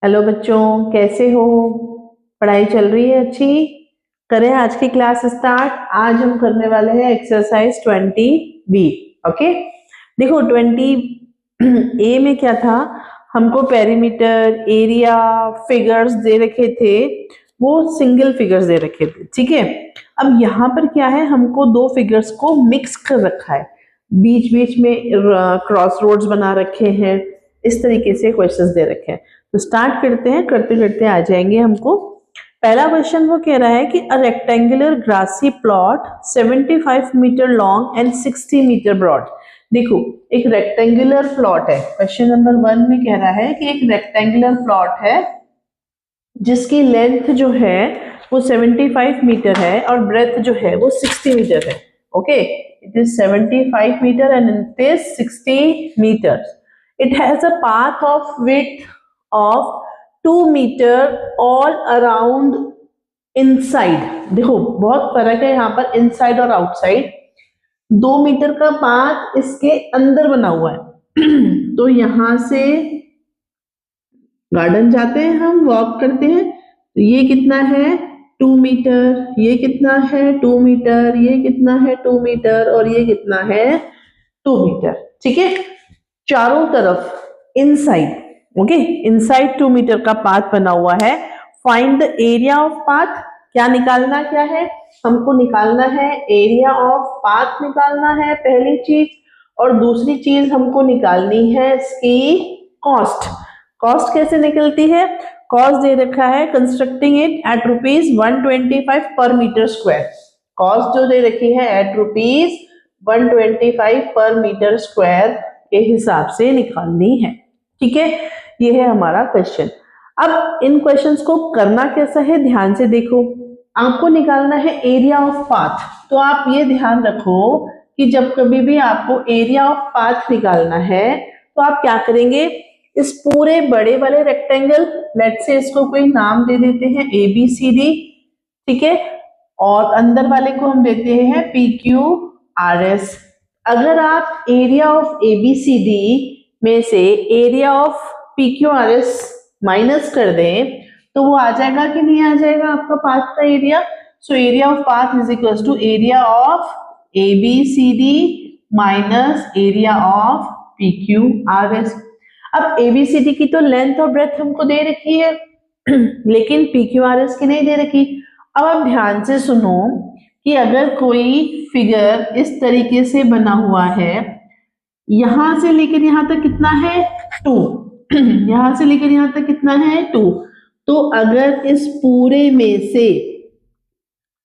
Hello बच्चों, कैसे हो? पढ़ाई चल रही है अच्छी? करें आज की क्लास स्टार्ट। आज हम करने वाले हैं एक्सरसाइज 20B। ओके, देखो 20A में क्या था, हमको पेरीमीटर, एरिया, फिगर्स दे रखे थे, वो सिंगल फिगर्स दे रखे थे। ठीक है, अब यहाँ पर क्या है, हमको दो फिगर्स को मिक्स कर रखा है, बीच बीच में क्रॉस रोड्स बना रखे हैं, इस तरीके से क्वेश्चंस दे रखे हैं। तो स्टार्ट करते हैं, करते करते आ जाएंगे हमको। पहला क्वेश्चन वो कह रहा है कि a rectangular grassy plot 75 metre long and 60 metre broad. देखो, एक रेक्टेंगुलर प्लॉट है, क्वेश्चन नंबर 1 में कह रहा है कि एक रेक्टेंगुलर प्लॉट है जिसकी लेंथ जो है वो 75 मीटर है और ब्रेथ जो है वो 60 मीटर है। Okay, it is 75 metre and it is 60 metre. It has a path of width of 2 metre all around inside. देखो बहुत फर्क है यहाँ पर इनसाइड और आउटसाइड। 2 मीटर का पाथ इसके अंदर बना हुआ है तो यहां से गार्डन जाते हैं, हम वॉक करते हैं, तो ये कितना है 2 मीटर, ये कितना है 2 मीटर, ये कितना है 2 मीटर और ये कितना है 2 मीटर। ठीक है, चारों तरफ इनसाइड। ओके, इनसाइड 2 मीटर का पाथ बना हुआ है। Find the area of path. क्या निकालना, क्या है हमको निकालना है, एरिया ऑफ पाथ निकालना है पहली चीज, और दूसरी चीज हमको निकालनी है इसकी कॉस्ट। कॉस्ट कैसे निकलती है? कॉस्ट दे रखा है कंस्ट्रक्टिंग इट एट ₹125 पर मीटर स्क्वायर। कॉस्ट जो दे रखी है एट ₹125 पर मीटर स्क्वायर के हिसाब से निकालनी है। ठीक है, ये है हमारा क्वेश्चन। अब इन क्वेश्चंस को करना कैसा है, ध्यान से देखो। आपको निकालना है एरिया ऑफ पाथ, तो आप ये ध्यान रखो कि जब कभी भी आपको एरिया ऑफ पाथ निकालना है तो आप क्या करेंगे, इस पूरे बड़े वाले रेक्टेंगल, लेट्स से इसको कोई नाम दे देते हैं ABCD, ठीक है, और अंदर वाले को हम देते हैं PQRS। अगर आप एरिया ऑफ ABCD में से एरिया ऑफ PQRS माइनस कर दें तो वो आ जाएगा कि नहीं आ जाएगा आपका पाथ का area. So area of path is equal to area of ABCD minus area of PQRS। अब ABCD की तो लेंथ और ब्रेथ हमको दे रखी है लेकिन PQRS की नहीं दे रखी। अब आप ध्यान से सुनो कि अगर कोई फिगर इस तरीके से बना हुआ है, यहां से लेकर यहां तक कितना है 2, यहां से लेकर यहां तक कितना है 2, तो अगर इस पूरे में से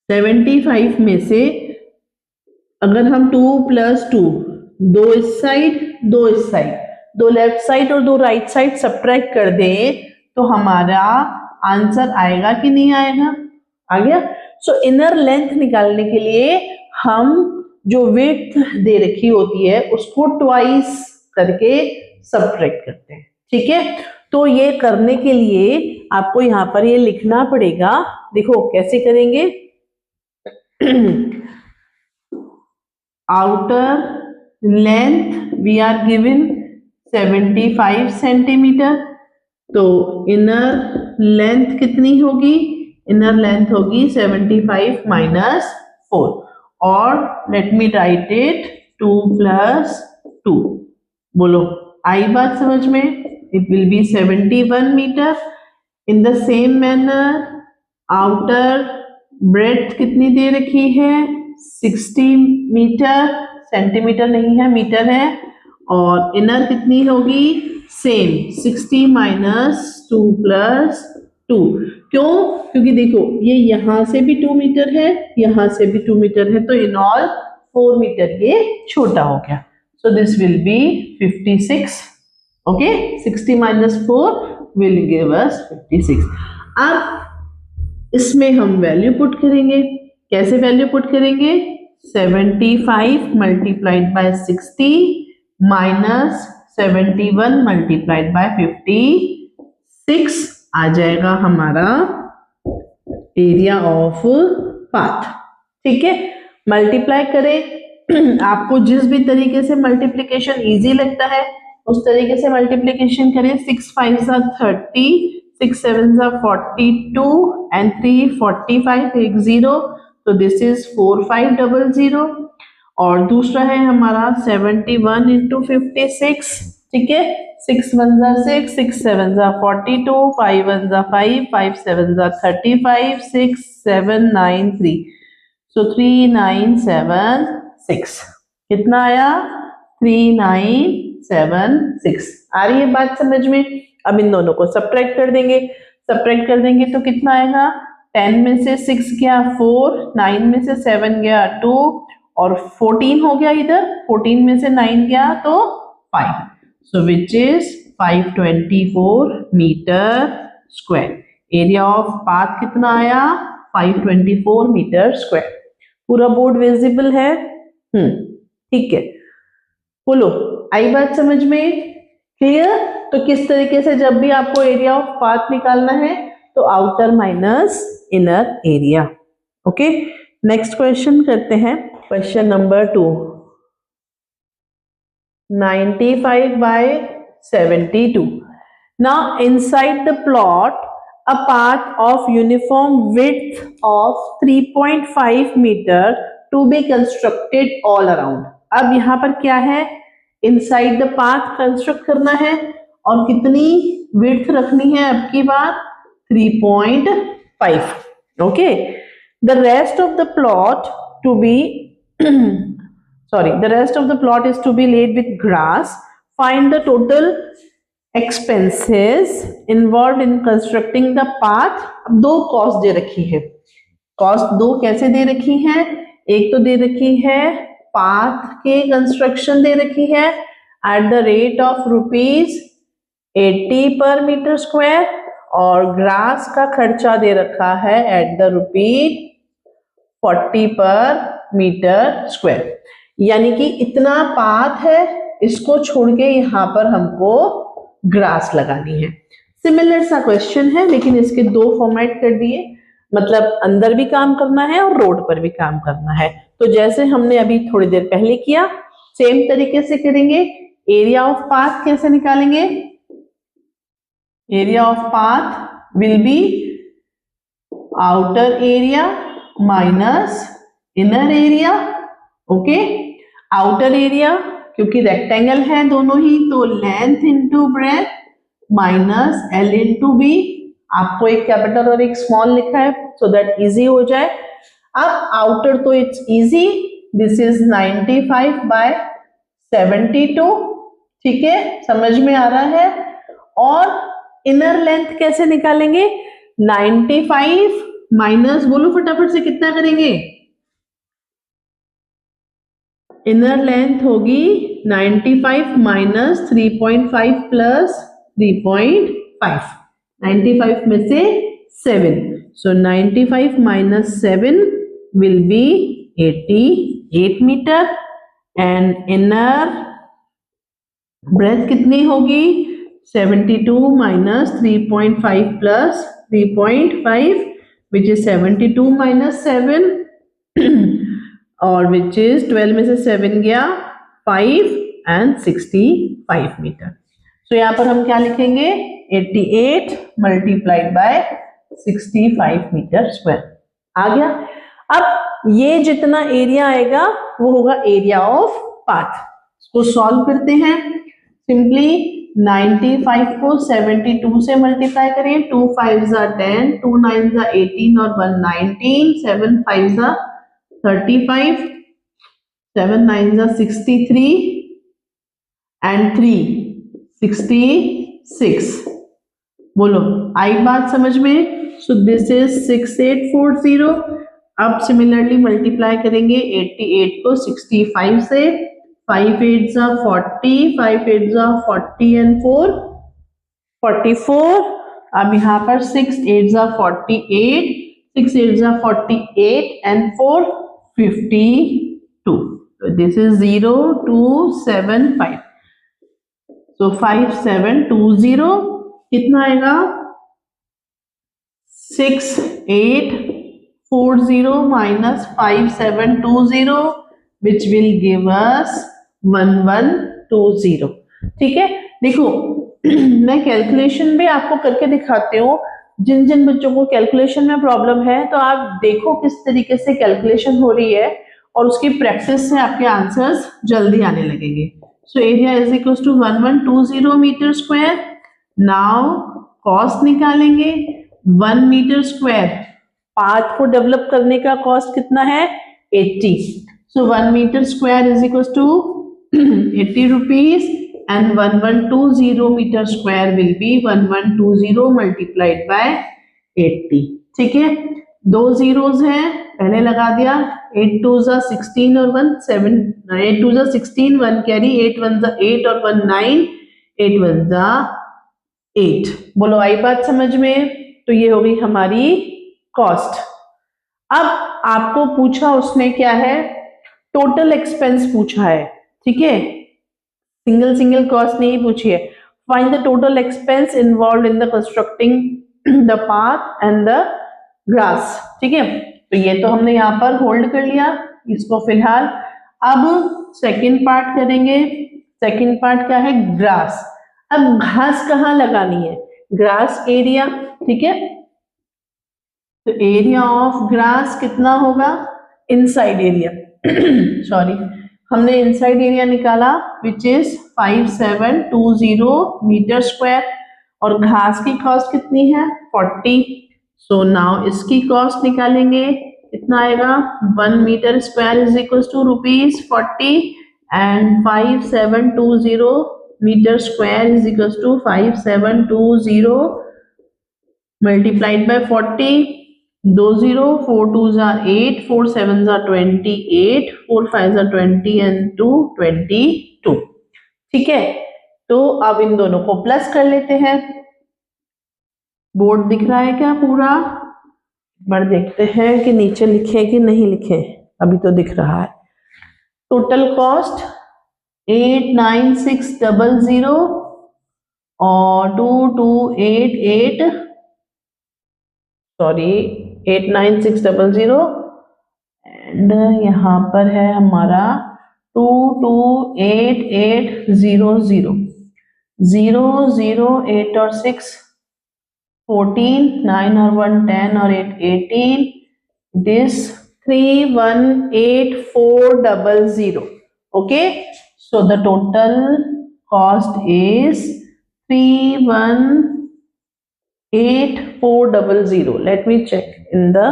75 में से अगर हम 2 + 2, 2 इस साइड 2 इस साइड, 2 लेफ्ट साइड और 2 राइट साइड सब्ट्रैक्ट कर दें तो हमारा आंसर आएगा कि नहीं आएगा? आ गया। सो इनर लेंथ निकालने के लिए हम जो विड्थ दे रखी होती है उसको ट्वाइस करके सब्ट्रैक्ट करते हैं। ठीक है, तो ये करने के लिए आपको यहां पर ये लिखना पड़ेगा। देखो कैसे करेंगे outer length we are given 75 centimetre, तो इनर लेंथ कितनी होगी, इनर लेंथ होगी 75 माइनस 4, और लेट मी राइट इट 2 + 2। बोलो आई बात समझ में? It will be 71 metre. In the same manner outer breadth कितनी दे रखी है 60 मीटर, सेंटीमीटर नहीं है मीटर है, और इनर कितनी होगी सेम 60 माइनस 2 + 2। क्यों? क्योंकि देखो ये यहां से भी 2 मीटर है, यहां से भी 2 मीटर है, तो इन ऑल 4 मीटर ये छोटा हो गया। So this will be 56। Okay, 60 minus 4 will give अस 56। अब इसमें हम वैल्यू पुट करेंगे। कैसे वैल्यू पुट करेंगे? 75 multiplied by 60 minus 71 multiplied by 56 आ जाएगा हमारा एरिया ऑफ पाथ। ठीक है, मल्टीप्लाई करें आपको जिस भी तरीके से मल्टीप्लिकेशन इजी लगता है उस तरीके से मल्टीप्लिकेशन करें। 6 × 5 = 30, 6 7 42 and 3 45 एक 0, तो दिस इज 4500। और दूसरा है हमारा 71 इंटू 56, ठीक है, 6 1 6, 6 7 42, 5 1 5, 5 7 35, 6 7 9 3, सो 3976 कितना आया? 3976। आ रही है बात समझ में? अब इन दोनों को सब्ट्रैक्ट कर देंगे। सब्ट्रैक्ट कर देंगे तो कितना आएगा? 10 में से 6 गया 4, 9 में से 7 गया 2 और 14 हो गया इधर, 14 में से 9 गया तो 5, so which is 524 metre square. Area of path कितना आया? 524 मीटर स्क्वायर। पूरा बोर्ड विजिबल है? ठीक है, बोलो आई बात समझ में? क्लियर? तो किस तरीके से जब भी आपको एरिया ऑफ पाथ निकालना है तो outer minus inner area. Okay, next question करते हैं, question number 2। 95 by 72. Now inside the plot a path of uniform width of 3.5 meter to be constructed all around. अब यहाँ पर क्या है? इनसाइड द पाथ कंस्ट्रक्ट करना है और कितनी विड्थ रखनी है अब की बार? 3.5। Okay, the rest of the plot to be the rest of the plot is to be laid with grass. Find the total expenses involved in constructing the path. अब दो कॉस्ट दे रखी है। कॉस्ट दो कैसे दे रखी है? एक तो दे रखी है पाथ के कंस्ट्रक्शन दे रखी है eight the rate of ₹80 per metre square और ग्रास का खर्चा दे रखा है एट द ₹40 पर मीटर स्क्वायर। यानी कि इतना पाथ है, इसको छोड़ के यहाँ पर हमको ग्रास लगानी है। सिमिलर सा क्वेश्चन है लेकिन इसके दो फॉर्मेट कर दिए, मतलब अंदर भी काम करना है और रोड पर भी काम करना है। तो जैसे हमने अभी थोड़ी देर पहले किया सेम तरीके से करेंगे। एरिया ऑफ पाथ कैसे निकालेंगे? Area of path will be outer area minus inner area. Okay, outer area क्योंकि रेक्टेंगल है दोनों ही, तो length into breadth minus L into B. आपको एक कैपिटल और एक स्मॉल लिखा है सो दैट इजी हो जाए। अब आउटर तो it's easy, this is 95 by 72, ठीक है, समझ में आ रहा है। और इनर लेंथ कैसे निकालेंगे? 95 माइनस, बोलो फटाफट से कितना करेंगे? इनर लेंथ होगी 95 माइनस 3.5 प्लस 3.5, 95 में से 7, so 95 minus 7 will be 88 metre. And inner breadth कितनी होगी? 72 minus 3.5 plus 3.5 which is 72 minus 7 और विच इज 12 में से 7 गया 5 एंड 65 मीटर। सो यहाँ पर हम क्या लिखेंगे? 88 मल्टीप्लाइड बाय 65 मीटर स्क्वायर। आ गया? अब ये जितना एरिया आएगा वो होगा एरिया ऑफ पाथ। इसको सॉल्व करते हैं। सिंपली 95 को 72 से मल्टीप्लाई करें, 2 5 10, 2 9 18 और 1 19, 7 5 35, 7 9 63 एंड 3 66। बोलो आई बात समझ में? So this is 6840। अब सिमिलरली मल्टीप्लाई करेंगे 88 को 65 से, 5 8 40, 5 8 40 एंड 4 44। अब यहाँ पर 6 8 48, 6 8 48 एंड 4 52। दिस इज 0 2 7 5, सो 5720। कितना आएगा? 6840 minus 5720 which will give us 1120। ठीक है, देखो मैं कैलकुलेशन भी आपको करके दिखाती हूँ। जिन जिन बच्चों को कैलकुलेशन में प्रॉब्लम है तो आप देखो किस तरीके से कैलकुलेशन हो रही है और उसकी प्रैक्टिस से आपके आंसर्स जल्दी आने लगेंगे। So area is equal to 1120 metre square. Now cost निकालेंगे। 1 मीटर स्क्वायर पार्ट को डेवलप करने का कॉस्ट कितना है? 80। So 1 metre square is equal to 80 rupees and 1120 meter square will be 1120 multiplied by 80। ठीक है, दो जीरोस हैं, पहले लगा दिया। 8 2 16 और 1 7, 8 2 16, 1 कैरी, 8 1 8 और 1 9, 8 1 8। बोलो आई बात समझ में? तो ये हो गई हमारी कॉस्ट। अब आपको पूछा उसने क्या है? टोटल एक्सपेंस पूछा है। ठीक है, सिंगल सिंगल कॉस्ट नहीं पूछी है। Find the total expense involve in the constructing the path and the grass. ठीक है, तो ये तो हमने यहाँ पर होल्ड कर लिया इसको फिलहाल। अब सेकंड पार्ट करेंगे। सेकंड पार्ट क्या है? ग्रास। अब घास कहाँ लगानी है? Grass area. ठीक है, तो एरिया ऑफ ग्रास कितना होगा? इनसाइड एरिया सॉरी, हमने इनसाइड एरिया निकाला विच इज 5720 मीटर स्क्वायर और घास की कॉस्ट कितनी है? 40। सो नाउ इसकी कॉस्ट निकालेंगे, कितना आएगा? 1 metre square is equal to ₹40 and 5720 metre square is equal to 5720 multiplied by 40। 20 4 2 8 4 7 28 4 5 20 and 2 22। ठीक है, तो अब इन दोनों को प्लस कर लेते हैं। बोर्ड दिख रहा है क्या पूरा? बार देखते हैं कि नीचे लिखे कि नहीं लिखे। अभी तो दिख रहा है। टोटल कॉस्ट 89600 और 2288 सॉरी 89600 एंड यहाँ पर है हमारा 228800 0 8 और 6 14 9 और 1 10 और 8 18 this 318400। okay, so the total cost is 318400। let me check in the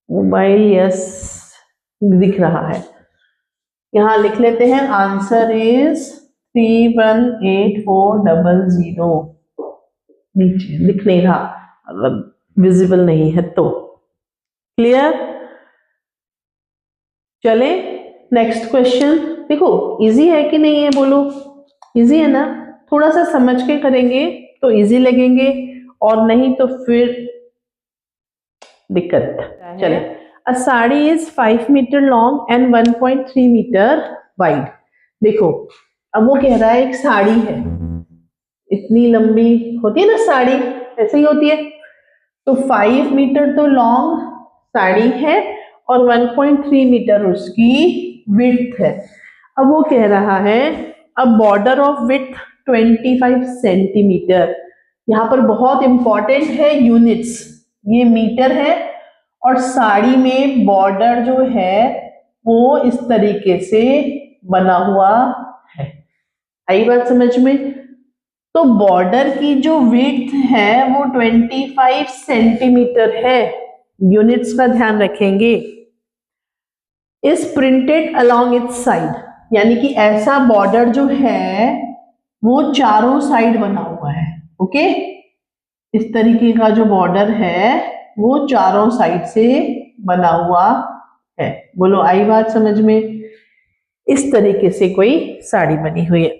mobile। yes, दिख रहा है, यहाँ लिख लेते हैं। Answer is 318400। नीचे लिख नहीं रहा, मतलब विजिबल नहीं है तो क्लियर। चले नेक्स्ट क्वेश्चन। देखो इजी है कि नहीं है? बोलो इजी है ना? थोड़ा सा समझ के करेंगे तो इजी लगेंगे और नहीं तो फिर दिक्कत। चले, a sari is 5 metre long and 1.3 metre wide. देखो अब वो कह रहा है एक साड़ी है, इतनी लंबी होती है ना साड़ी, ऐसे ही होती है। तो 5 मीटर तो लॉन्ग साड़ी है और 1.3 मीटर उसकी विड्थ है। अब वो कह रहा है अब बॉर्डर ऑफ विड्थ 25 सेंटीमीटर। यहाँ पर बहुत इंपॉर्टेंट है यूनिट्स, ये मीटर है और साड़ी में बॉर्डर जो है वो इस तरीके से बना हुआ है। आई बात समझ में? तो बॉर्डर की जो विड्थ है वो 25 सेंटीमीटर है। यूनिट्स का ध्यान रखेंगे। Is printed along it's side, यानी कि ऐसा बॉर्डर जो है वो चारों साइड बना हुआ है। ओके, इस तरीके का जो बॉर्डर है वो चारों साइड से बना हुआ है। बोलो आई बात समझ में? इस तरीके से कोई साड़ी बनी हुई है।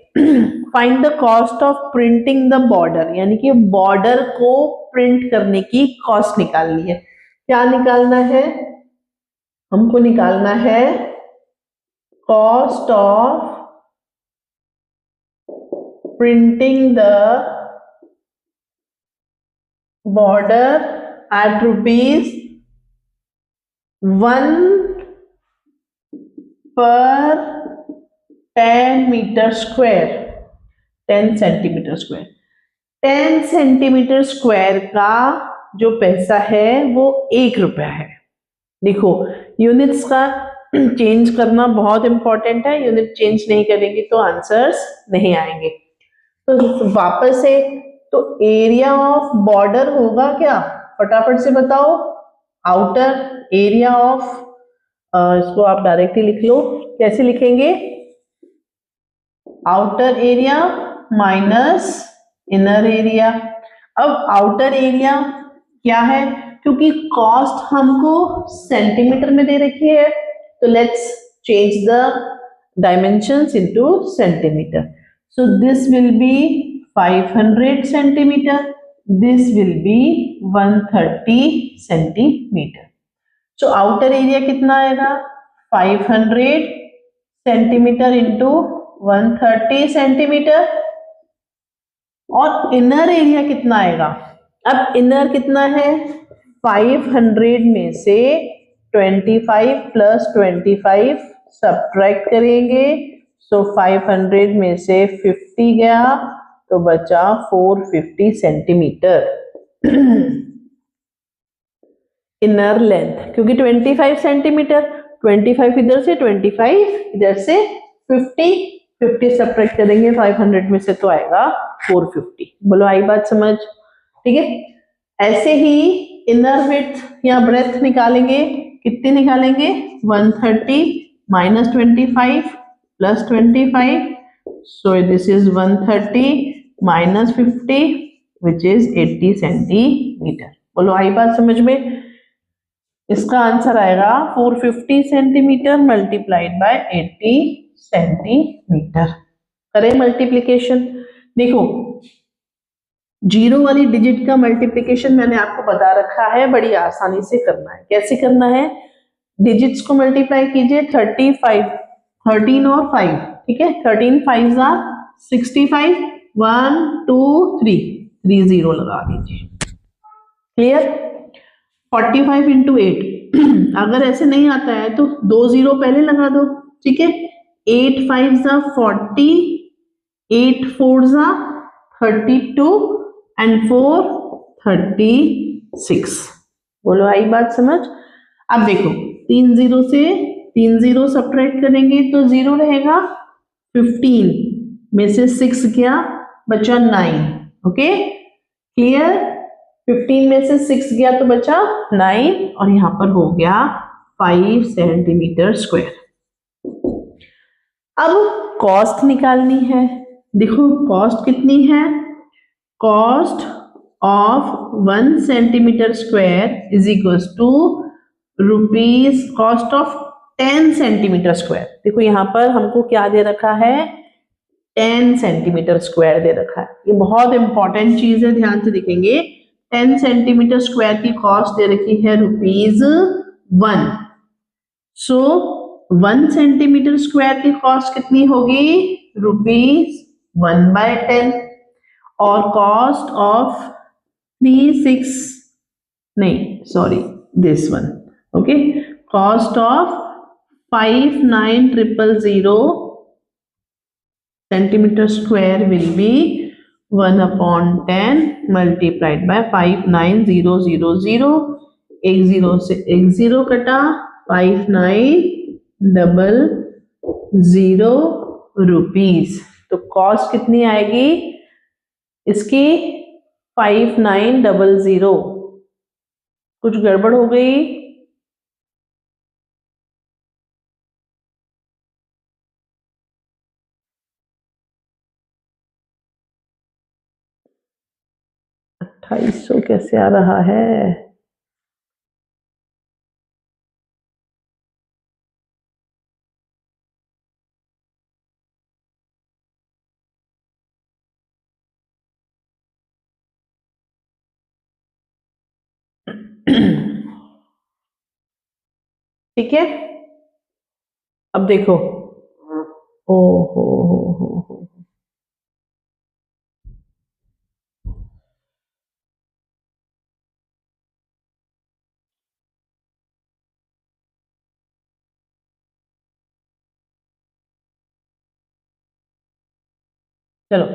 Find the cost of printing the border, यानी कि बॉर्डर को प्रिंट करने की कॉस्ट निकालनी है। क्या निकालना है? हमको निकालना है cost of printing the border at ₹1 per 10 metre square. 10 centimetre square. 10 centimetre square का जो पैसा है वो 1 रुपया है। देखो, यूनिट्स का चेंज करना बहुत इंपॉर्टेंट है, यूनिट चेंज नहीं करेंगे तो आंसर्स नहीं आएंगे। तो वापस से, तो एरिया ऑफ बॉर्डर होगा क्या, फटाफट से बताओ। आउटर एरिया ऑफ, इसको आप डायरेक्टली लिख लो, कैसे लिखेंगे, outer area minus inner area. अब आउटर एरिया क्या है, क्योंकि कॉस्ट हमको सेंटीमीटर में दे रखी है, तो let's change the dimensions into centimetre. So this will be 500 centimetre, this will be 130 centimetre. So outer area कितना आएगा, 500 सेंटीमीटर इंटू 130 सेंटीमीटर, और इनर एरिया कितना आएगा। अब इनर कितना है, 500 में से 25 प्लस 25 सब्ट्रैक्ट करेंगे, सो 500 में से 50 गया तो बचा 450 सेंटीमीटर इनर लेंथ, क्योंकि 25 सेंटीमीटर, 25 इधर से 25 इधर से 50 सब्ट्रैक्ट करेंगे 500 में से तो आएगा 450। बोलो आई बात समझ, ठीक है। ऐसे ही इनर विड्थ या ब्रेथ निकालेंगे, कितने निकालेंगे, 130 minus 25 plus 25, so this is 130 minus 50 which is 80 centimetre. बोलो आई बात समझ में। इसका आंसर आएगा 450 सेंटीमीटर मल्टीप्लाइड बाय 80 सेंटीमीटर। करें मल्टीप्लीकेशन। देखो, जीरो वाली डिजिट का मल्टीप्लीकेशन मैंने आपको बता रखा है, बड़ी आसानी से करना है। कैसे करना है, डिजिट्स को मल्टीप्लाई कीजिए, 35 13 और 5, ठीक है, 13 5 65, 1 2 3 3 0 लगा दीजिए। क्लियर। 45 इंटू 8 अगर ऐसे नहीं आता है तो 2 0 पहले लगा दो, ठीक है। 8 5 40, 8 4 32 एंड 4 36। बोलो आई बात समझ। अब देखो, 3 0 से 3 0 सब्ट्रैक्ट करेंगे तो 0 रहेगा, 15 में से 6 गया बचा 9, ओके क्लियर। 15 में से 6 गया तो बचा 9 और यहां पर हो गया 5 सेंटीमीटर स्क्वायर। अब कॉस्ट निकालनी है। देखो कॉस्ट कितनी है, cost of 1 centimetre square is equals to rupees cost of 10 centimetre square. देखो यहां पर हमको क्या दे रखा है, 10 सेंटीमीटर स्क्वायर दे रखा है। ये बहुत इंपॉर्टेंट चीज है, ध्यान से देखेंगे। 10 सेंटीमीटर स्क्वायर की कॉस्ट दे रखी है ₹1। सो 1 सेंटीमीटर स्क्वायर की कॉस्ट कितनी होगी, ₹1/10, और कॉस्ट ऑफ 36 नहीं sorry this one, okay, cost of 59000 centimeter square will be 1/10 multiplied by 59000। एक जीरो से एक जीरो कटा, 5900 रुपीज। तो कॉस्ट कितनी आएगी इसकी, 5900। कुछ गड़बड़ हो गई, ₹2800 कैसे आ रहा है। ठीक है, अब देखो, ओ हो, चलो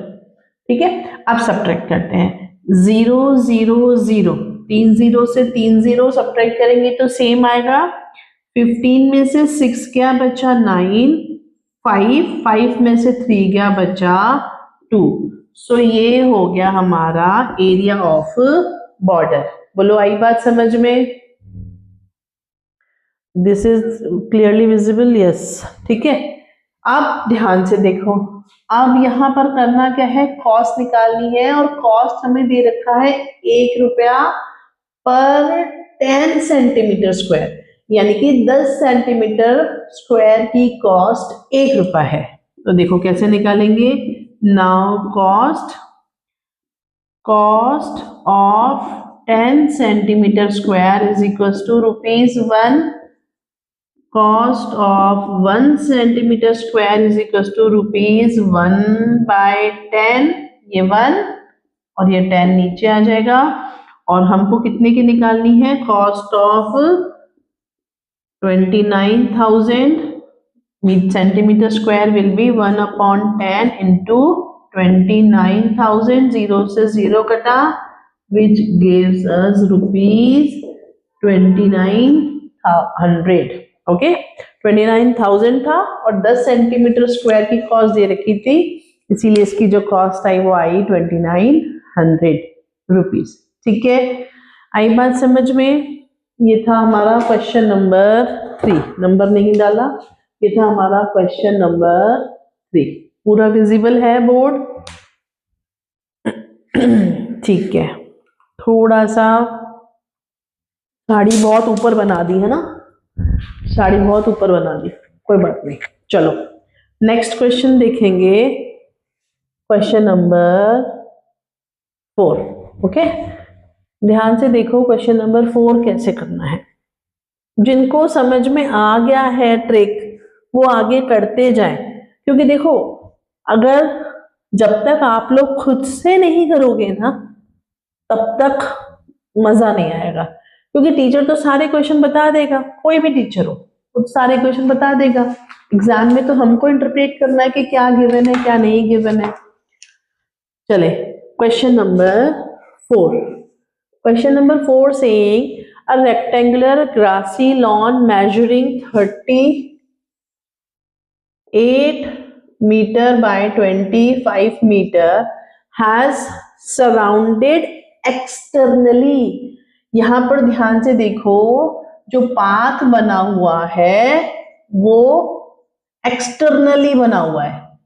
ठीक है, अब सब्ट्रैक्ट करते हैं, 0 0 0, 3 0 से 3 0 सब्ट्रैक्ट करेंगे तो सेम आएगा। 15 में से 6 क्या बचा, 9, 5 में से 3 क्या बचा, 2। सो ये हो गया हमारा एरिया ऑफ बॉर्डर। बोलो आई बात समझ में? This is clearly visible, yes, ठीक है। अब ध्यान से देखो, अब यहां पर करना क्या है, कॉस्ट निकालनी है, और कॉस्ट हमें दे रखा है 1 रुपया पर 10 सेंटीमीटर स्क्वायर, यानी कि 10 सेंटीमीटर स्क्वायर की कॉस्ट 1 रुपया है। तो देखो कैसे निकालेंगे, now cost of 10 centimetre square is equal to ₹1। Cost of 1 centimetre square is equal to ₹1/10, ये 1 और ये 10 नीचे आ जाएगा। और हमको कितने की निकालनी है, cost of 29,000 centimetre square will be 1/10 into 29,000, 0 से 0 कटा, विच गिव्स अस ₹29,100। ओके, 29,000 था और 10 सेंटीमीटर स्क्वायर की कॉस्ट दे रखी थी, इसीलिए इसकी जो कॉस्ट आई वो आई 2900 रुपीज। ठीक है, आई बात समझ में? ये था हमारा क्वेश्चन नंबर 3, नंबर नहीं डाला, ये था हमारा क्वेश्चन नंबर 3। पूरा विजिबल है बोर्ड? ठीक है, थोड़ा सा साड़ी बहुत ऊपर बना दी है ना, साड़ी बहुत ऊपर बना दी, कोई बात नहीं। चलो नेक्स्ट क्वेश्चन देखेंगे, क्वेश्चन नंबर 4। ओके, ध्यान से देखो क्वेश्चन नंबर 4 कैसे करना है। जिनको समझ में आ गया है ट्रिक वो आगे करते जाएं, क्योंकि देखो अगर जब तक आप लोग खुद से नहीं करोगे ना तब तक मजा नहीं आएगा, क्योंकि टीचर तो सारे क्वेश्चन बता देगा, कोई भी टीचर हो खुद सारे क्वेश्चन बता देगा। एग्जाम में तो हमको इंटरप्रेट करना है कि क्या गिवन है क्या नहीं गिवन है। चले question number 4। Question number 4 saying a rectangular grassy lawn measuring 38 meter by 25 meter has surrounded externally। यहां पर ध्यान से देखो, जो पाथ बना हुआ है वो एक्सटर्नली बना हुआ है।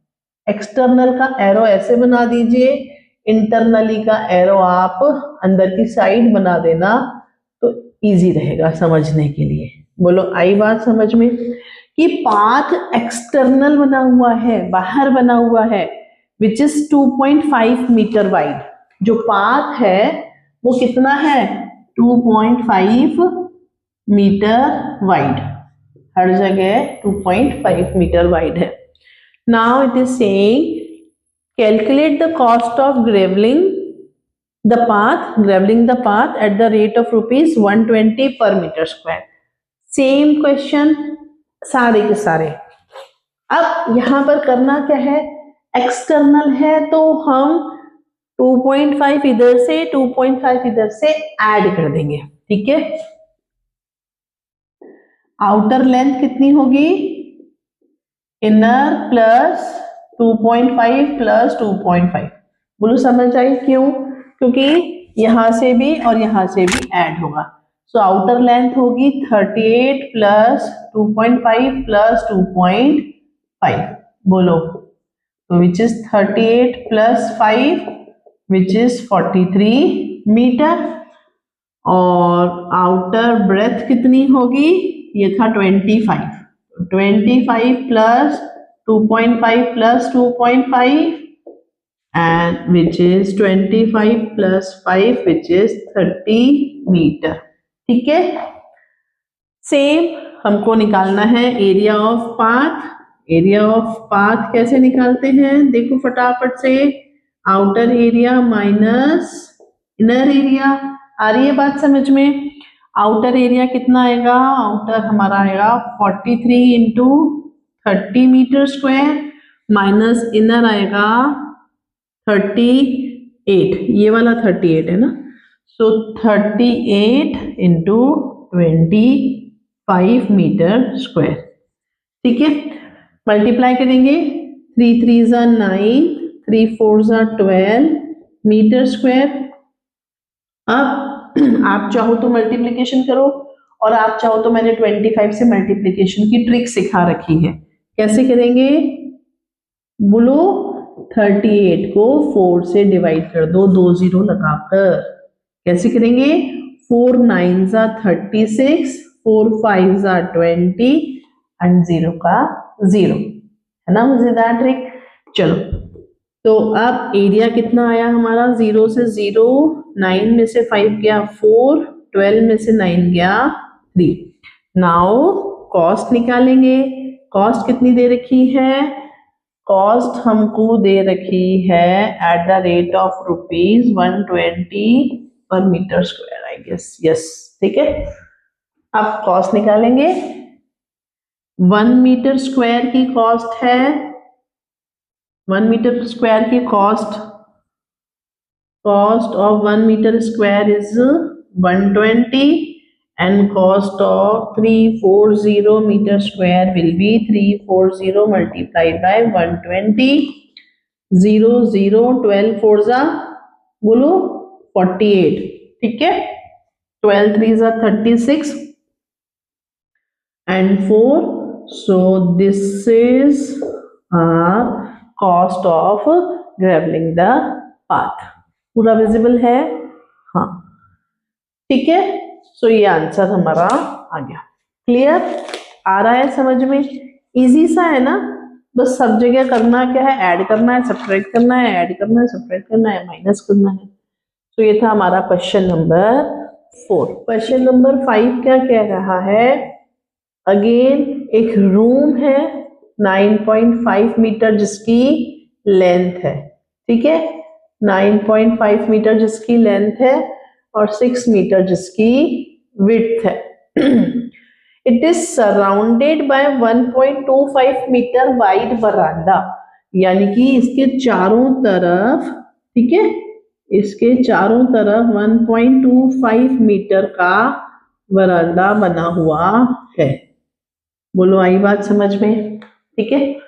एक्सटर्नल का एरो ऐसे बना दीजिए, इंटरनली का एरो आप अंदर की साइड बना देना तो इजी रहेगा समझने के लिए। बोलो आई बात समझ में? कि पाथ एक्सटर्नल बना हुआ है, बाहर बना हुआ है, विच इज 2.5 मीटर वाइड। जो पाथ है वो कितना है, 2.5 मीटर वाइड, हर जगह 2.5 मीटर वाइड है। Now it is saying calculate the cost of graveling the path at the rate of ₹120 per meter square। Same question सारे के सारे। अब यहां पर करना क्या है, एक्सटर्नल है तो हम 2.5 इधर से 2.5 इधर से ऐड कर देंगे। ठीक है, आउटर लेंथ कितनी होगी, इनर प्लस 2.5 प्लस 2.5। बोलो समझ आई क्यों? क्योंकि यहां से भी और यहां से भी ऐड होगा। सो आउटर लेंथ होगी 38 प्लस 2.5 प्लस 2.5। बोलो तो which is 38 plus 5 which is 43 metre. और आउटर ब्रेथ कितनी होगी, ये था 25 plus 2.5 plus 2.5 and which is 25 plus 5 which is 30 metre. ठीक है, सेम हमको निकालना है area of path. Area of path कैसे निकालते हैं, देखो फटाफट से, outer area minus inner area. आ रही है बात समझ में? आउटर एरिया कितना आएगा, आउटर हमारा आएगा 43 into 30 metre square, minus inner आएगा 38, ये वाला 38 है ना, सो 38 इंटू 25 मीटर स्क्वायर, ठीक है। मल्टीप्लाई करेंगे, 3 3 ज़ा 9, 3 4 ज़ा 12 मीटर स्क्वायर। अब आप चाहो तो मल्टीप्लिकेशन करो, और आप चाहो तो मैंने 25 से मल्टीप्लिकेशन की ट्रिक सिखा रखी है। कैसे करेंगे बोलो, 38 को 4 से डिवाइड कर दो, 2 0 लगाकर। कैसे करेंगे, 4 9 ज़ा 36, 4 5 ज़ा 20 एंड 0 का 0, है ना मजेदार ट्रिक। चलो, तो अब एरिया कितना आया हमारा, 0 से 0, 9 में से 5 गया 4, 12 में से 9 गया 3। नाउ कॉस्ट निकालेंगे। कॉस्ट कितनी दे रखी है, कॉस्ट हमको दे रखी है eight the rate of ₹120 per metre square, I guess, yes, ठीक है। अब कॉस्ट निकालेंगे। 1 मीटर स्क्वायर की कॉस्ट है, 1 मीटर स्क्वायर की cost of 1 metre square is 120 and cost of 340 meter square will be 340 multiplied by 120, 0 0 12 4 जा बोलो 48, ठीक है। 12 3 जा 36 and 4, so this is our cost of graveling the path। पूरा विजिबल है, हाँ, ठीक है। सो ये आंसर हमारा आ गया। क्लियर, आ रहा है समझ में, इजी सा है ना। बस सब जगह करना क्या है, ऐड करना है, सब्ट्रैक्ट करना है, ऐड करना है, सब्ट्रैक्ट करना है, माइनस करना है। तो ये था हमारा क्वेश्चन नंबर 4। क्वेश्चन नंबर 5 क्या कह रहा है, अगेन एक रूम है 9.5 मीटर जिसकी लेंथ है, ठीक है, 9.5 मीटर जिसकी लेंथ है और 6 मीटर जिसकी विड्थ है। It is surrounded by 1.25 metre wide veranda, यानी कि इसके चारों तरफ, ठीक है, इसके चारों तरफ 1.25 मीटर का बरांडा बना हुआ है। बोलो आई बात समझ में, ठीक है।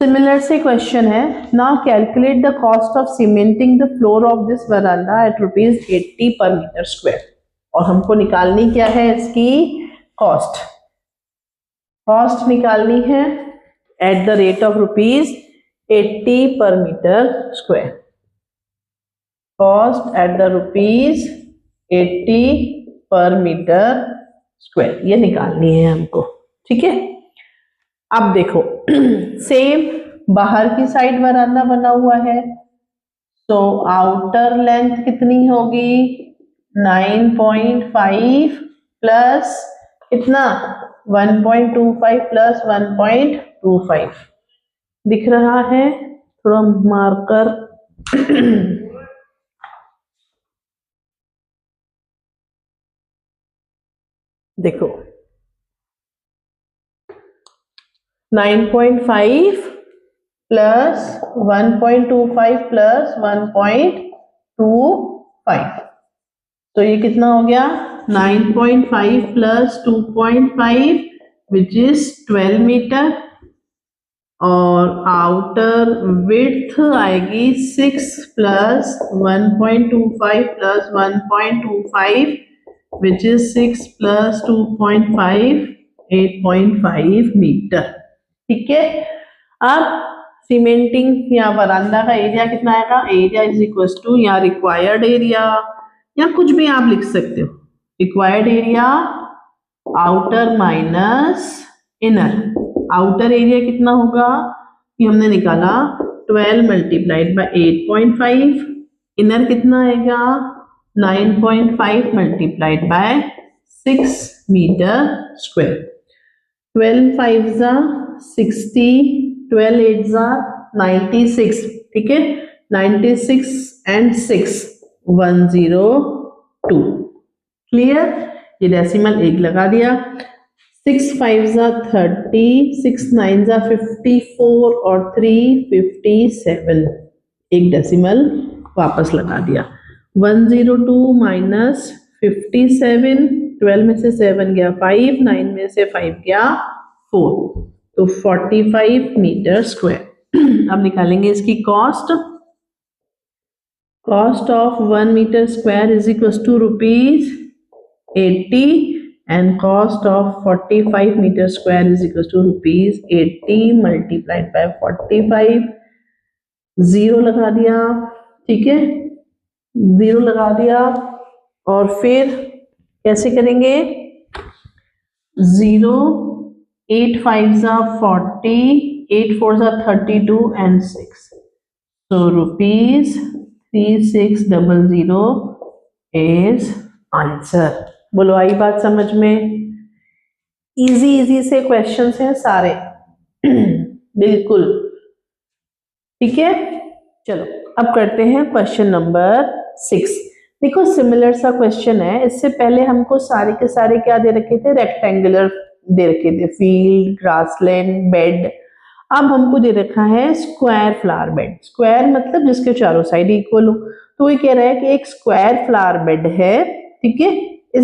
सिमिलर से क्वेश्चन है, now calculate the cost of cementing the floor of this veranda at ₹80 per metre square. और हमको निकालनी क्या है, इसकी कॉस्ट। कॉस्ट निकालनी है eight the rate of ₹80 per metre square. Cost at the ₹80 per metre square, ये निकालनी है हमको, ठीक है। अब देखो सेम बाहर की साइड वरांडा बना हुआ है, तो आउटर लेंथ कितनी होगी, 9.5 प्लस कितना 1.25 प्लस 1.25 दिख रहा है, थोड़ा मार्कर देखो 9.5 प्लस 1.25 प्लस 1.25, तो ये कितना हो गया 9.5 प्लस 2.5 विच इज 12 मीटर, और आउटर विड्थ आएगी 6 plus 1.25 plus 1.25 which is 6 plus 2.5 8.5 metre, ठीक है। अब सीमेंटिंग या वरांडा का एरिया कितना आएगा, एरिया इज इक्वल टू या रिक्वायर्ड एरिया या कुछ भी आप लिख सकते हो, required area outer minus inner. Outer area कितना होगा, ये हमने निकाला 12 मल्टीप्लाइड बाय 8.5, इनर कितना आएगा 9.5 मल्टीप्लाइड बाय 6 मीटर स्क्वायर। 12 5 जा 60, 12 8 जा 96, ठीक है, 96 एंड 6 102। क्लियर, ये डेसिमल 1 लगा दिया। 6 5 जा 30, 6 9 जा 54 और 3 57, एक डेसिमल वापस लगा दिया। 102 माइनस 57, 12 में से 7 गया 5, 9 में से 5 गया 4, तो 45 मीटर स्क्वायर। अब निकालेंगे इसकी cost. Cost of 1 metre square is equal to ₹80 and cost of 45 meter square is equal to ₹80 multiplied by 45, 0 लगा दिया, ठीक है, 0 लगा दिया। और फिर कैसे करेंगे? 0, 8 5 जा 40, 8 4 जा 32 and 6, so ₹3600 is answer। बोलो आई बात समझ में? इजी से क्वेश्चंस हैं सारे बिल्कुल, ठीक है। चलो अब करते हैं क्वेश्चन नंबर 6। देखो सिमिलर सा क्वेश्चन है, इससे पहले हमको सारे के सारे क्या दे रखे थे? रेक्टेंगुलर दे रखे थे, फील्ड, ग्रासलैंड, बेड। अब हमको दे रखा है स्क्वायर फ्लावर बेड। स्क्वायर मतलब जिसके चारों साइड इक्वल हो। तो ये कह रहा है कि एक स्क्वायर फ्लावर बेड है, ठीक है, it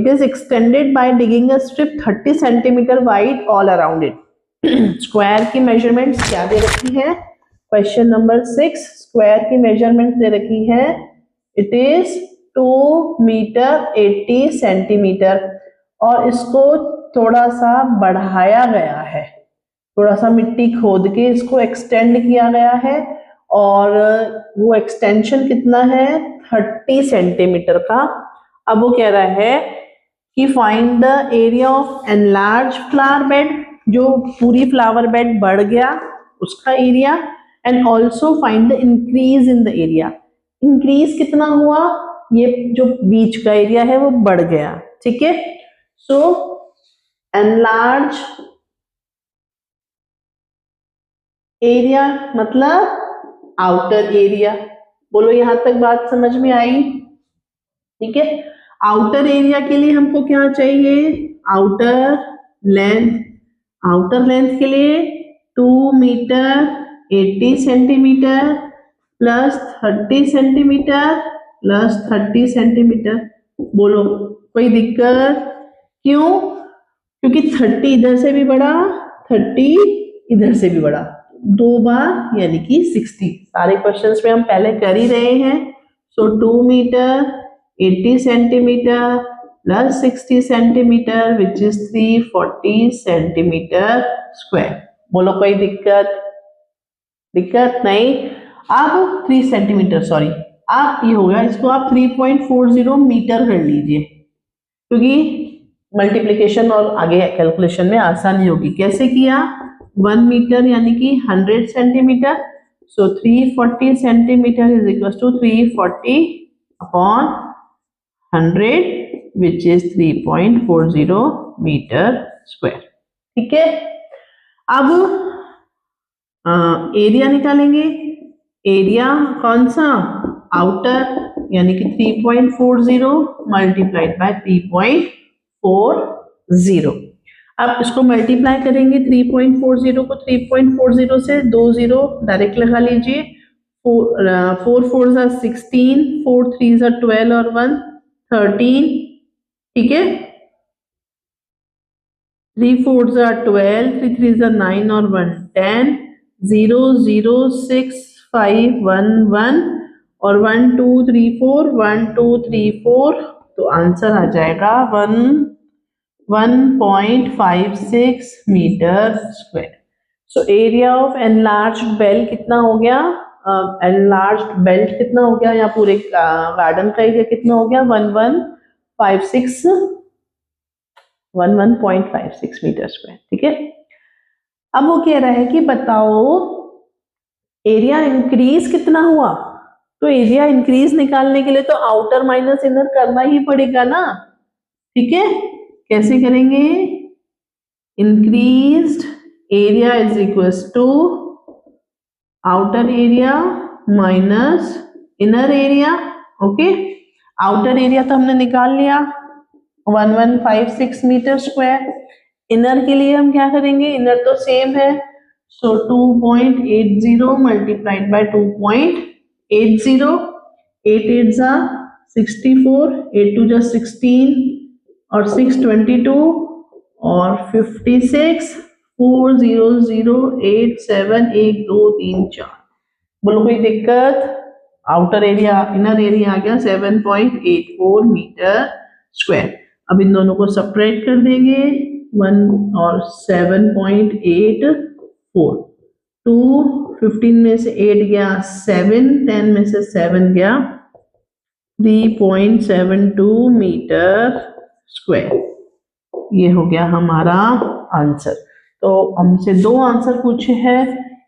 is extended by digging a strip 30 centimeter wide all around it। Square की मेजरमेंट्स क्या दे रखी है? क्वेश्चन नंबर 6 स्क्वायर की मेजरमेंट दे रखी है, इट इज 2 मीटर 80 सेंटीमीटर, और इसको थोड़ा सा बढ़ाया गया है, थोड़ा सा मिट्टी खोद के इसको एक्सटेंड किया गया है, और वो एक्सटेंशन कितना है? 30 सेंटीमीटर का। अब वो कह रहा है कि find the area of enlarge flower bed, जो पूरी फ्लावर बेड बढ़ गया उसका area, and also find the increase in the area. Increase कितना हुआ? ये जो बीच का एरिया है वो बढ़ गया, ठीक है। सो एनलार्ज एरिया मतलब आउटर एरिया। बोलो यहां तक बात समझ में आई? ठीक है। आउटर एरिया के लिए हमको क्या चाहिए? Outer length. आउटर लेंथ के लिए 2 metre 80 centimetre plus 30 centimetre plus 30 centimetre. बोलो कोई दिक्कत? क्यों? क्योंकि 30 इधर से भी बड़ा, 30 इधर से भी बड़ा, 2 बार यानी कि 60। सारे क्वेश्चंस में हम पहले कर ही रहे हैं। So 2 metre 80 centimetre plus 60 centimetre which is 340 centimetre square. बोलो कोई दिक्कत? दिक्कत नहीं। अब 3 सेंटीमीटर, सॉरी, आप ये हो गया, इसको आप 3.40 मीटर कर लीजिए, क्योंकि मल्टीप्लिकेशन और आगे कैलकुलेशन में आसानी होगी। कैसे किया? 1 मीटर यानी कि 100 centimetre, so 340 centimetre is equal to 340 upon 100 which is 3.40 metre square, ठीक है। अब एरिया निकालेंगे। एरिया कौन सा? आउटर, यानी कि 3.40 मल्टीप्लाइड बाय 3.40। अब इसको मल्टीप्लाई करेंगे 3.40 को 3.40 से, 2 0 डायरेक्ट लगा लीजिए। 4 4 जा 16, 4 3 जा 12 और 1 13, ठीक है। 3 4 जा 12, 3 3 जा 9 और 1 10, 0 0 6 5 1 1 और 1 2 3 4 1 2 3 4, तो आंसर आ जाएगा 1.56 metre square. So area of enlarged bell कितना हो गया? एनलार्ज्ड बेल्ट कितना हो गया? यहाँ पूरे गार्डन का एरिया कितना हो गया? 11.56 मीटर स्क्वायर, ठीक है। अब वो कह रहा है कि बताओ एरिया इंक्रीज कितना हुआ? तो एरिया इंक्रीज निकालने के लिए तो आउटर माइनस इनर करना ही पड़ेगा ना, ठीक है। कैसे करेंगे? Increased area is equal to outer area minus inner area, okay. Outer area तो हमने निकाल लिया 1156 मीटर स्क्वायर। इनर के लिए हम क्या करेंगे? इनर तो सेम है, So 2.80 multiplied by 2.80, 8 8s are 64, 8 2 just 16 और 6 22 और 56, 4 0 0 8 7 1 2 3 4। बोलो कोई दिक्कत? आउटर एरिया इनर एरिया आ गया 7.84 मीटर स्क्वायर। अब इन दोनों को सेपरेट कर देंगे, 1 और 7.84, 2 15 में से 8 गया 7, 10 में से 7 गया 3.72 मीटर स्क्वायर। ये हो गया हमारा आंसर। तो हमसे दो आंसर पूछे हैं,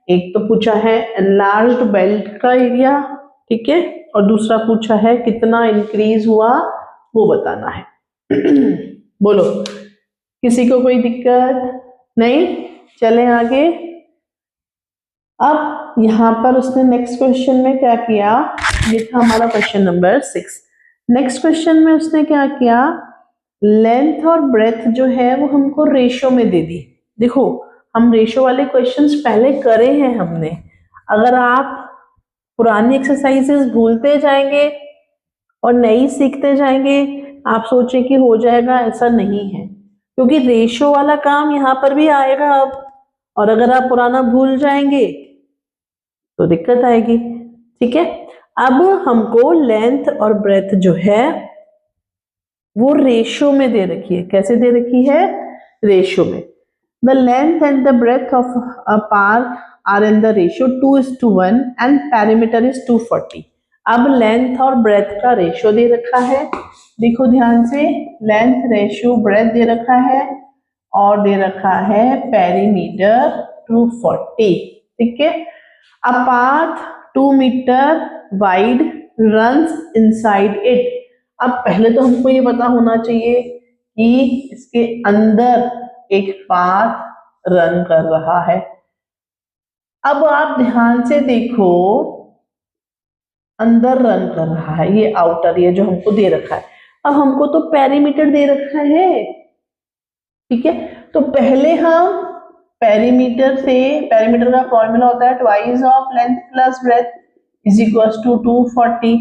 एक तो पूछा है एनलार्ज्ड बेल्ट का एरिया, ठीक है, और दूसरा पूछा है कितना इंक्रीज हुआ वो बताना है। बोलो किसी को कोई दिक्कत नहीं? चलें आगे। अब यहाँ पर उसने नेक्स्ट क्वेश्चन में क्या किया, ये था हमारा क्वेश्चन नंबर 6। नेक्स्ट क्वेश्चन में उसने क्या किया, लेंथ और ब्रेथ जो है वो हमको रेशो में दे दी। देखो हम रेशो वाले क्वेश्चंस पहले करे हैं हमने। अगर आप पुरानी एक्सरसाइजेस भूलते जाएंगे और नई सीखते जाएंगे, आप सोचें कि हो जाएगा, ऐसा नहीं है, क्योंकि रेशो वाला काम यहाँ पर भी आएगा अब। और अगर आप पुराना भूल जाएंगे तो दिक्कत आएगी, ठीक है। अब हमको लेंथ और ब्रेथ जो है वो रेशो में दे रखी है। कैसे दे रखी है? रेशो में। The length and the breadth of a park are in the ratio 2:1 and perimeter is 240। अब लेंथ और ब्रेथ का रेशियो दे रखा है, देखो ध्यान से, लेंथ रेशियो ब्रेथ दे रखा है और दे रखा है पेरीमीटर 240, ठीक है। A path 2 metre wide runs inside it. अब पहले तो हमको ये पता होना चाहिए कि इसके अंदर एक पाथ रन कर रहा है। अब आप ध्यान से देखो, अंदर रन कर रहा है, ये आउटर, ये जो हमको दे रखा है। अब हमको तो पेरीमीटर दे रखा है, ठीक है। तो पहले हम पेरीमीटर से, पेरीमीटर का फॉर्मूला होता है twice of length plus breadth is equals to 240।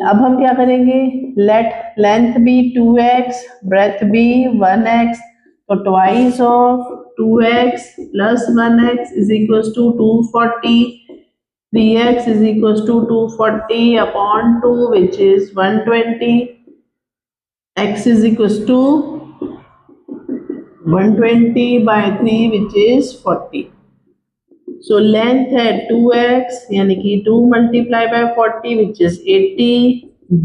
अब हम क्या करेंगे, let length be 2x, breadth be 1x, तो twice of 2x plus 1x is equals to 240, 3x is equals to 240 upon 2 which is 120, x is equals to 120 by 3 which is 40। So length है 2x यानी कि 2 multiplied by 40 which is 80,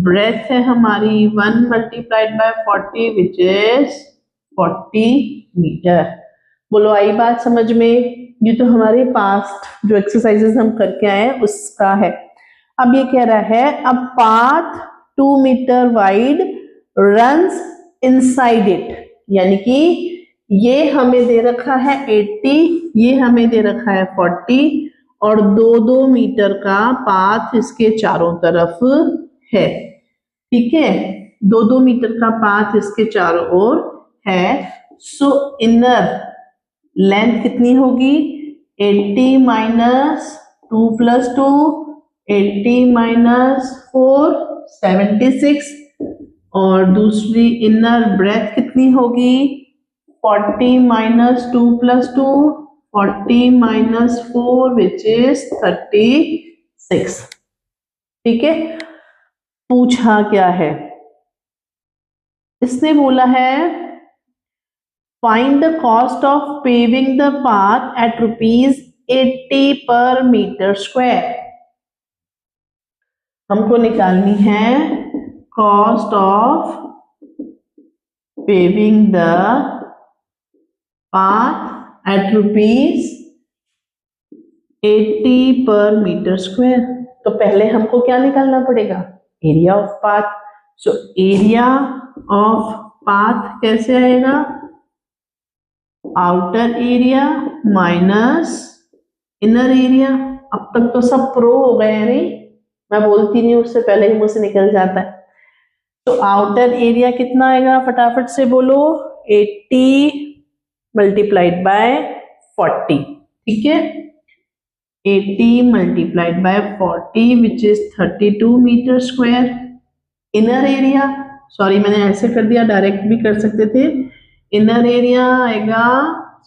breadth है हमारी 1 multiplied by 40 which is 40 metre. बोलो आई बात समझ में? ये तो हमारे पास्ट जो एक्सरसाइजेस हम करके आए हैं उसका है। अब ये कह रहा है a path 2 metre wide runs inside it, यानी कि ये हमें दे रखा है 80, ये हमें दे रखा है 40 और 2-2 मीटर का पाथ इसके चारों तरफ है, ठीक है। 2-2 मीटर का पाथ इसके चारों ओर है। सो इनर लेंथ कितनी होगी, 80 माइनस 2 प्लस 2, 80 माइनस 4 76, और दूसरी इनर ब्रेथ कितनी होगी, 40 minus 2 plus 2, 40 minus 4 which is 36, ठीक है। पूछा क्या है, इसने बोला है find the cost of paving the path at ₹80 per metre square. हमको निकालनी है cost of paving the path at ₹80 per metre square. तो पहले हमको क्या निकालना पड़ेगा, area of path. So area of path कैसे आएगा, outer area minus inner area. अब तक तो सब प्रो हो गए हैं, नहीं मैं बोलती नहीं, उससे पहले ही मुझसे निकल जाता है। तो आउटर एरिया कितना आएगा, फटाफट से बोलो, 80 मल्टीप्लाइड बाय 40, ठीक है, 80 multiplied by 40 which is 32 metre square. Inner area, sorry मैंने ऐसे कर दिया, डायरेक्ट भी कर सकते थे। इनर एरिया आएगा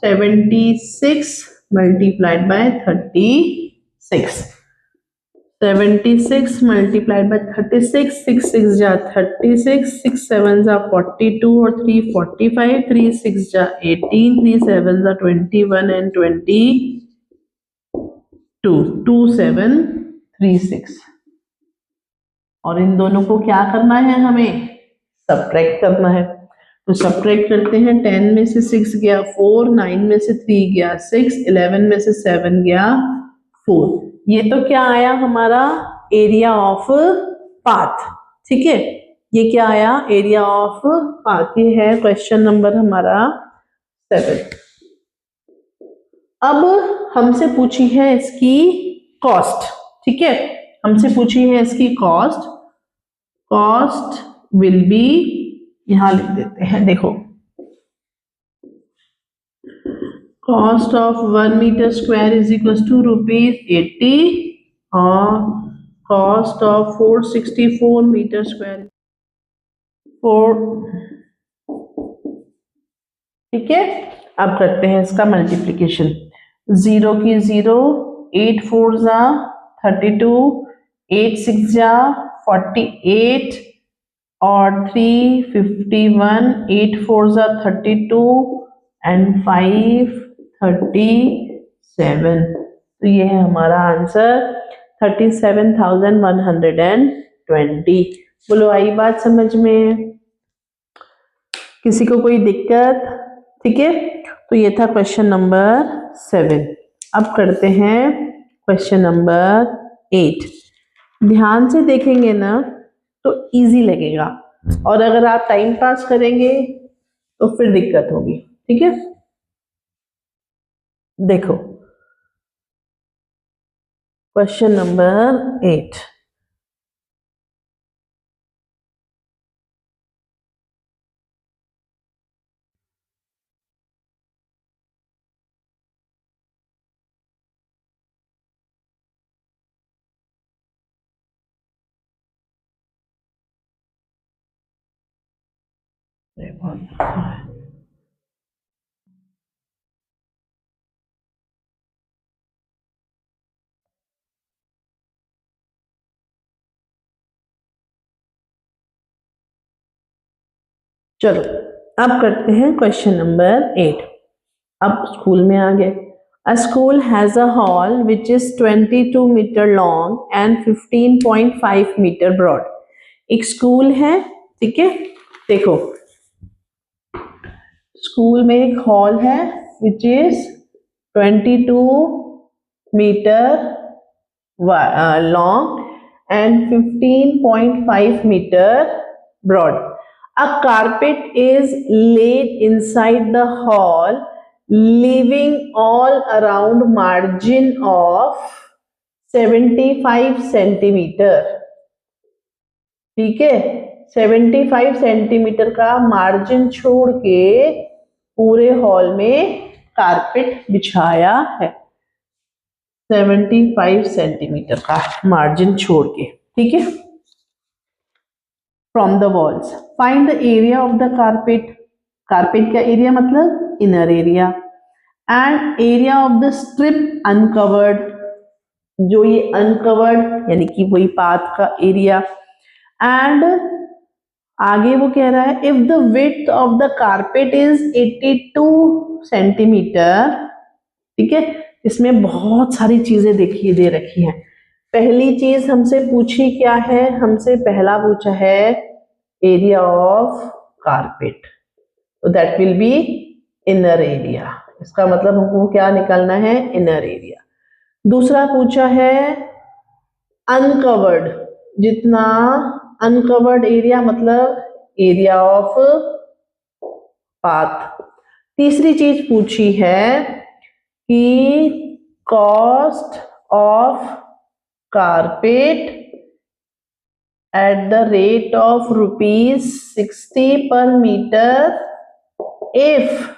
76 मल्टीप्लाइड बाय 36। 76 मल्टीप्लाइड बाय 36, 6 6 जा 36, 6 7 जा 42 और 3 45, 3 6 जा 18, 3 7 जा 21 एंड 22, 2736। और इन दोनों को क्या करना है, हमें सब्ट्रैक्ट करना है। तो सब्ट्रैक्ट करते हैं, 10 में से 6 गया 4, 9 में से 3 गया 6, 11 में से 7 गया 4। ये तो क्या आया हमारा, एरिया ऑफ पाथ। ठीक है, ये क्या आया, एरिया ऑफ पाथ। ये है क्वेश्चन नंबर हमारा 7। अब हमसे पूछी है इसकी कॉस्ट। ठीक है, हमसे पूछी है इसकी कॉस्ट। कॉस्ट विल बी, यहां लिख देते हैं, देखो cost of 1 metre square is equal to ₹80 और कॉस्ट ऑफ 464 मीटर स्क्वायर 4। ठीक है, अब करते हैं इसका मल्टीप्लिकेशन। 0 की 0, 8 4 जा 32, 8 6 जा 48 और 3 51, 8 4 जा 32 एंड 5 37। तो ये है हमारा आंसर 37,120। बोलो आई बात समझ में, किसी को कोई दिक्कत? ठीक है, तो ये था क्वेश्चन नंबर 7। अब करते हैं क्वेश्चन नंबर 8। ध्यान से देखेंगे ना तो इजी लगेगा, और अगर आप टाइम पास करेंगे तो फिर दिक्कत होगी। ठीक है, देखो क्वेश्चन नंबर 8। चलो अब करते हैं क्वेश्चन नंबर 8। अब स्कूल में आ गए। A school has a hall which is 22 meter long and 15.5 meter broad. एक स्कूल है, ठीक है, देखो स्कूल में एक हॉल है which is 22 meter long and 15.5 meter broad. A carpet is laid inside the hall, leaving all around margin of 75 centimetre. ठीक है, 75 सेंटीमीटर का मार्जिन छोड़ के पूरे हॉल में कारपेट बिछाया है, 75 सेंटीमीटर का मार्जिन छोड़ के। ठीक है, from the walls find the area of the carpet. Carpet का एरिया मतलब inner area, and area of the strip uncovered, जो ये अनकवर्ड यानी कि वही पाथ का एरिया। एंड आगे वो कह रहा है if the width of the carpet is 82 centimetre. ठीक है, इसमें बहुत सारी चीजें देखिए दे रखी हैं। पहली चीज हमसे पूछी क्या है, हमसे पहला पूछा है एरिया ऑफ कारपेट, तो that will be inner area. इसका मतलब हमको क्या निकालना है, इनर एरिया। दूसरा पूछा है अनकवर्ड, जितना अनकवर्ड एरिया मतलब एरिया ऑफ पाथ। तीसरी चीज पूछी है कि cost of carpet at the rate of ₹60 per metre if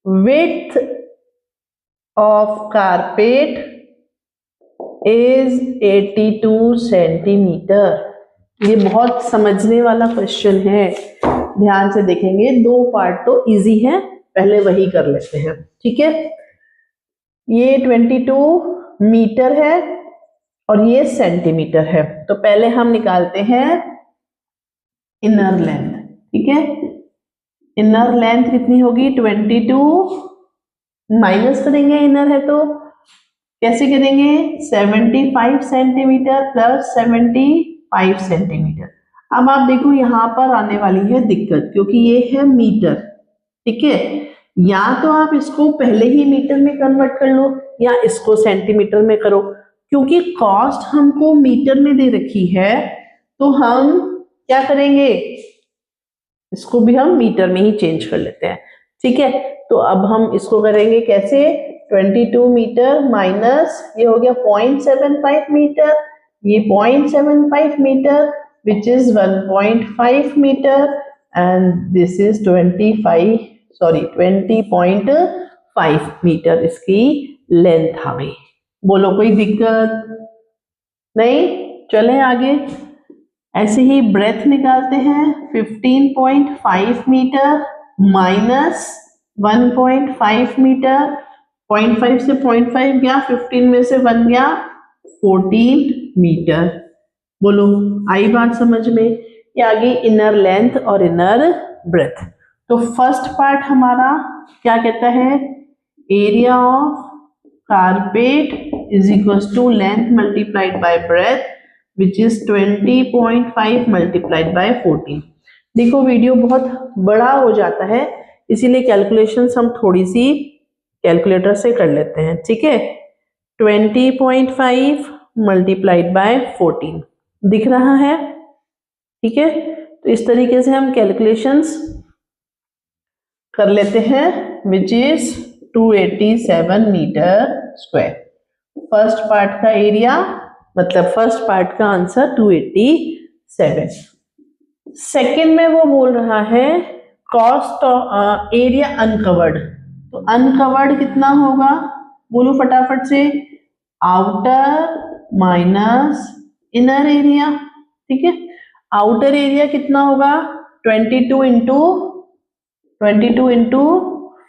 width of carpet is 82 centimetre. ये बहुत समझने वाला क्वेश्चन है, ध्यान से देखेंगे। दो पार्ट तो इजी है, पहले वही कर लेते हैं, ठीक है। ये 22 मीटर है और ये सेंटीमीटर है, तो पहले हम निकालते हैं इनर लेंथ, ठीक है। इनर लेंथ कितनी होगी? 22 माइनस करेंगे, इनर है तो कैसे करेंगे? 75 सेंटीमीटर प्लस 75 सेंटीमीटर। अब आप देखो यहां पर आने वाली है दिक्कत, क्योंकि ये है मीटर, ठीक है। या तो आप इसको पहले ही मीटर में कन्वर्ट कर लो या इसको सेंटीमीटर में करो, क्योंकि कॉस्ट हमको मीटर में दे रखी है, तो हम क्या करेंगे, इसको भी हम मीटर में ही चेंज कर लेते हैं, ठीक है। तो अब हम इसको करेंगे कैसे? 22 मीटर माइनस ये हो गया 0.75 मीटर, ये 0.75 metre which is 1.5 metre and this is 20.5 metre इसकी लेंथ आ गई। बोलो कोई दिक्कत नहीं? चलें आगे। ऐसे ही ब्रेथ निकालते हैं, 15.5 मीटर माइनस 1.5 मीटर, 0.5 से 0.5 गया, 15 में से 1 गया, 14 मीटर। बोलो आई बात समझ में? ये आ गई इनर लेंथ और इनर ब्रेथ। तो फर्स्ट पार्ट हमारा क्या कहता है? Area of carpet is equals to length multiplied by breadth which is 20.5 multiplied by 14। देखो वीडियो बहुत बड़ा हो जाता है, इसीलिए कैलकुलेशंस हम थोड़ी सी कैलकुलेटर से कर लेते हैं, ठीक है। 20.5 मल्टीप्लाइड बाय 14 दिख रहा है, ठीक है। तो इस तरीके से हम कैलकुलेशंस कर लेते हैं, which is 287 metre square. First part का एरिया मतलब फर्स्ट पार्ट का आंसर 287। सेकेंड में वो बोल रहा है कॉस्ट ऑफ एरिया अनकवर्ड, तो अनकवर्ड कितना होगा? बोलो फटाफट से। आउटर माइनस इनर एरिया, ठीक है। आउटर एरिया कितना होगा? 22 इंटू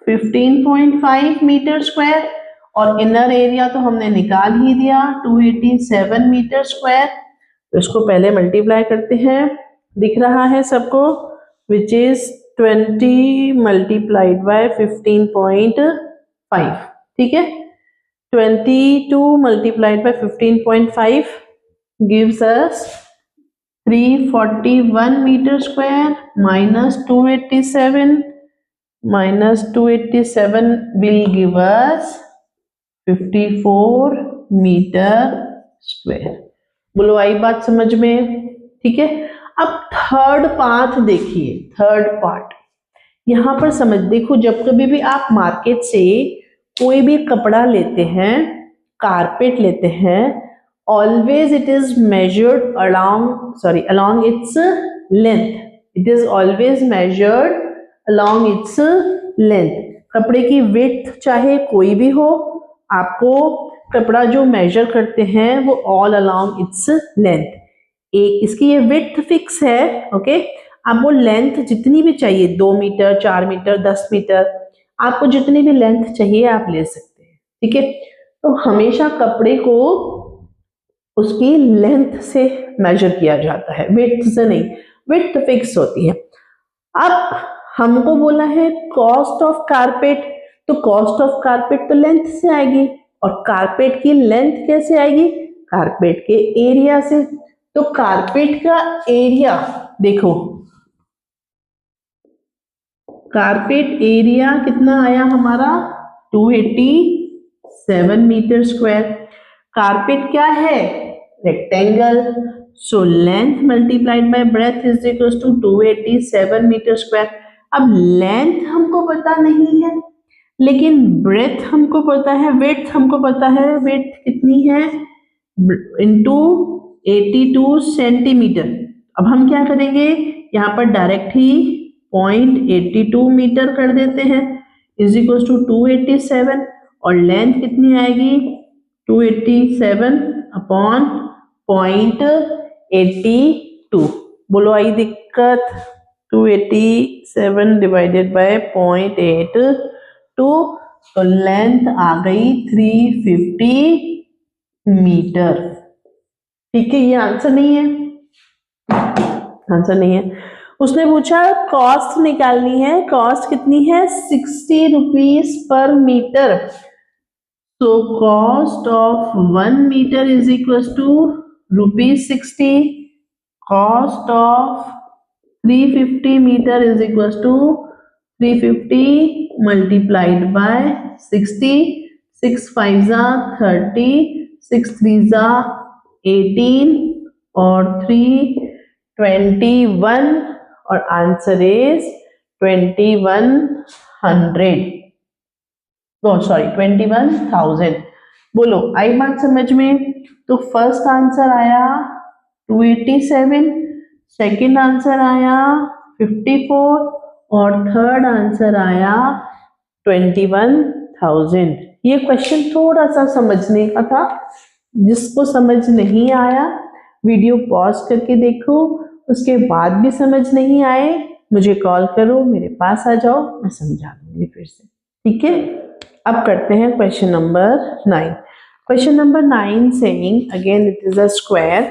15.5 मीटर स्क्वायर, और इनर एरिया तो हमने निकाल ही दिया 287 मीटर स्क्वायर। तो इसको पहले मल्टीप्लाई करते हैं, दिख रहा है सबको, विच इज 20 मल्टीप्लाइड बाय 15.5, ठीक है। 22 multiplied by 15.5 gives us 341 metre square minus 287 will give us 54 metre square. बोलो आई बात समझ में? ठीक है। अब थर्ड पार्ट देखिए, थर्ड पार्ट यहां पर समझ, देखो जब कभी भी आप मार्केट से कोई भी कपड़ा लेते हैं, कारपेट लेते हैं, always it is measured along its length. It is always measured along its length. कपड़े की width चाहे कोई भी हो, आपको कपड़ा जो मेजर करते हैं वो all along its length। एक इसकी ये width फिक्स है, ओके। आपको लेंथ जितनी भी चाहिए, 2 मीटर, 4 मीटर, 10 मीटर, आपको जितनी भी लेंथ चाहिए आप ले सकते हैं, ठीक है। तो हमेशा कपड़े को उसकी लेंथ से मेजर किया जाता है, विड्थ से नहीं, विड्थ फिक्स होती है। अब हमको बोला है कॉस्ट ऑफ कारपेट, तो कॉस्ट ऑफ कारपेट तो लेंथ से आएगी, और कारपेट की लेंथ कैसे आएगी? कारपेट के एरिया से। तो कारपेट का एरिया देखो, कारपेट एरिया कितना आया हमारा? 287 मीटर स्क्वायर। कारपेट क्या है? Rectangle. So length multiplied by breadth is equal to 287 metre square. अब लेंथ हमको पता नहीं है, लेकिन ब्रेथ हमको पता है, विड्थ हमको पता है। विड्थ कितनी है? Into 82 centimetre. अब हम क्या करेंगे, यहाँ पर डायरेक्ट ही 0.82 मीटर कर देते हैं, इज इक्वल टू 287, और लेंथ कितनी आएगी 287 अपॉन 0.82। बोलो आई दिक्कत, 287 डिवाइडेड बाय 0.82 तो लेंथ आ गई 350 मीटर। ठीक है, ये आंसर नहीं है, आंसर नहीं है। उसने पूछा कॉस्ट निकालनी है, कॉस्ट कितनी है 60 rupees per metre. So cost of 1 meter is equals to ₹60. Cost of 350 meter is equals to 350 multiplied by 60. 6 5 30, 6 3 18 और 3 21 और आंसर इज 2100। सॉरी 21,000। बोलो आई बात समझ में? तो फर्स्ट आंसर आया 287, सेकंड आंसर आया 54 और थर्ड आंसर आया 21,000। ये क्वेश्चन थोड़ा सा समझने का था, जिसको समझ नहीं आया वीडियो पॉज करके देखो, उसके बाद भी समझ नहीं आए मुझे कॉल करो, मेरे पास आ जाओ, मैं समझा दूंगी फिर से। ठीक है, अब करते हैं question number 9। Question number 9 saying again it is a square.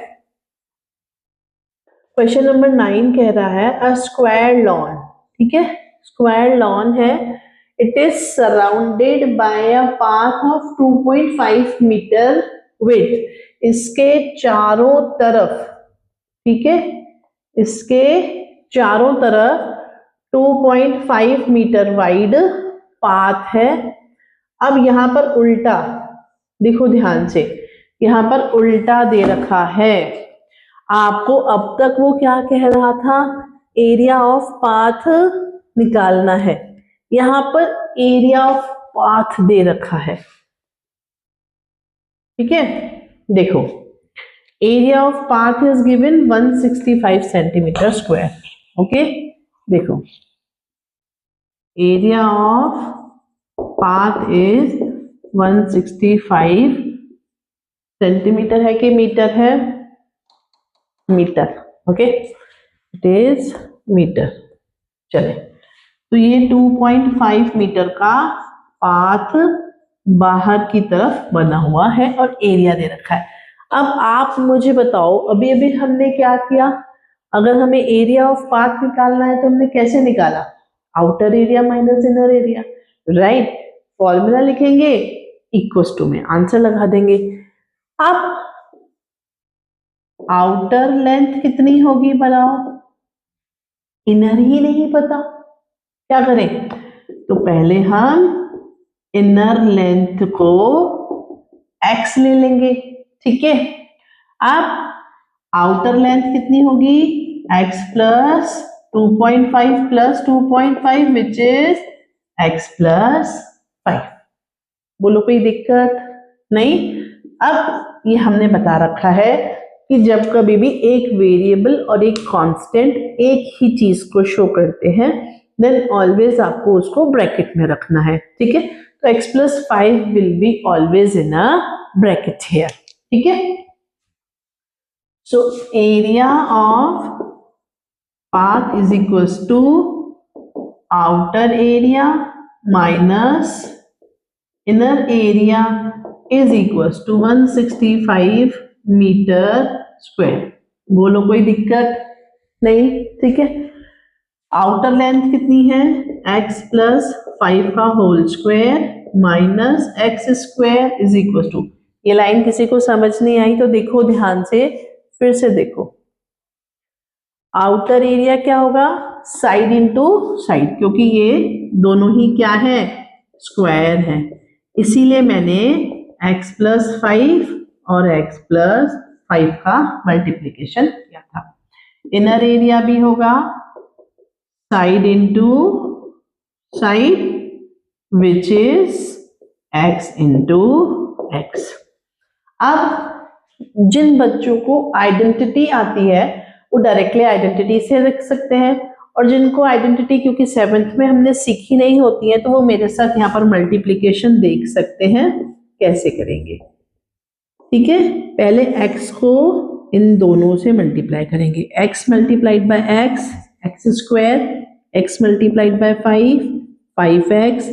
Question number 9 कह रहा है अ स्क्वायर लॉन। ठीक है, स्क्वायर लॉन है, it is surrounded by a path of 2.5 metre width. इसके चारों तरफ, ठीक है, इसके चारों तरफ 2.5 मीटर वाइड पाथ है। अब यहां पर उल्टा देखो ध्यान से, यहां पर उल्टा दे रखा है। आपको अब तक वो क्या कह रहा था, एरिया ऑफ पाथ निकालना है, यहां पर एरिया ऑफ पाथ दे रखा है। ठीक है, देखो area of path is given 165 centimetre square. Okay, देखो area of path is 165 centimetre है कि मीटर है, metre. Okay, it is metre. चले, तो ये 2.5 मीटर का पाथ बाहर की तरफ बना हुआ है और एरिया दे रखा है। अब आप मुझे बताओ, अभी अभी हमने क्या किया, अगर हमें एरिया ऑफ पाथ निकालना है तो हमने कैसे निकाला, outer area minus inner area, right. Formula लिखेंगे, इक्वल्स टू में आंसर लगा देंगे। अब आउटर लेंथ कितनी होगी बताओ, इनर ही नहीं पता, क्या करें, तो पहले हम इनर लेंथ को x ले लेंगे। ठीक है, अब आउटर लेंथ कितनी होगी, x plus 2.5 plus 2.5 which is x plus 5। बोलो कोई दिक्कत नहीं। अब ये हमने बता रखा है कि जब कभी भी एक वेरिएबल और एक कांस्टेंट एक ही चीज को शो करते हैं देन ऑलवेज आपको उसको ब्रैकेट में रखना है। ठीक है, तो x plus 5 will be always in a bracket here. ठीक है, so area of path is equals to outer area minus inner area is equals to 165 metre square. बोलो कोई दिक्कत नहीं। ठीक है, आउटर लेंथ कितनी है, x प्लस 5 का whole square minus x square is equal to, ये लाइन किसी को समझ नहीं आई तो देखो ध्यान से, फिर से देखो, आउटर एरिया क्या होगा, साइड इनटू साइड, क्योंकि ये दोनों ही क्या है, स्क्वायर है, इसीलिए मैंने x प्लस 5 और x प्लस 5 का मल्टीप्लीकेशन किया था। इनर एरिया भी होगा side into side which is x into x। अब जिन बच्चों को आइडेंटिटी आती है वो डायरेक्टली आइडेंटिटी से रख सकते हैं, और जिनको आइडेंटिटी क्योंकि 7th में हमने सीखी नहीं होती है तो वो मेरे साथ यहाँ पर मल्टीप्लिकेशन देख सकते हैं कैसे करेंगे। ठीक है, पहले x को इन दोनों से मल्टीप्लाई करेंगे, x multiplied by x, x square, x multiplied bye 5, 5x,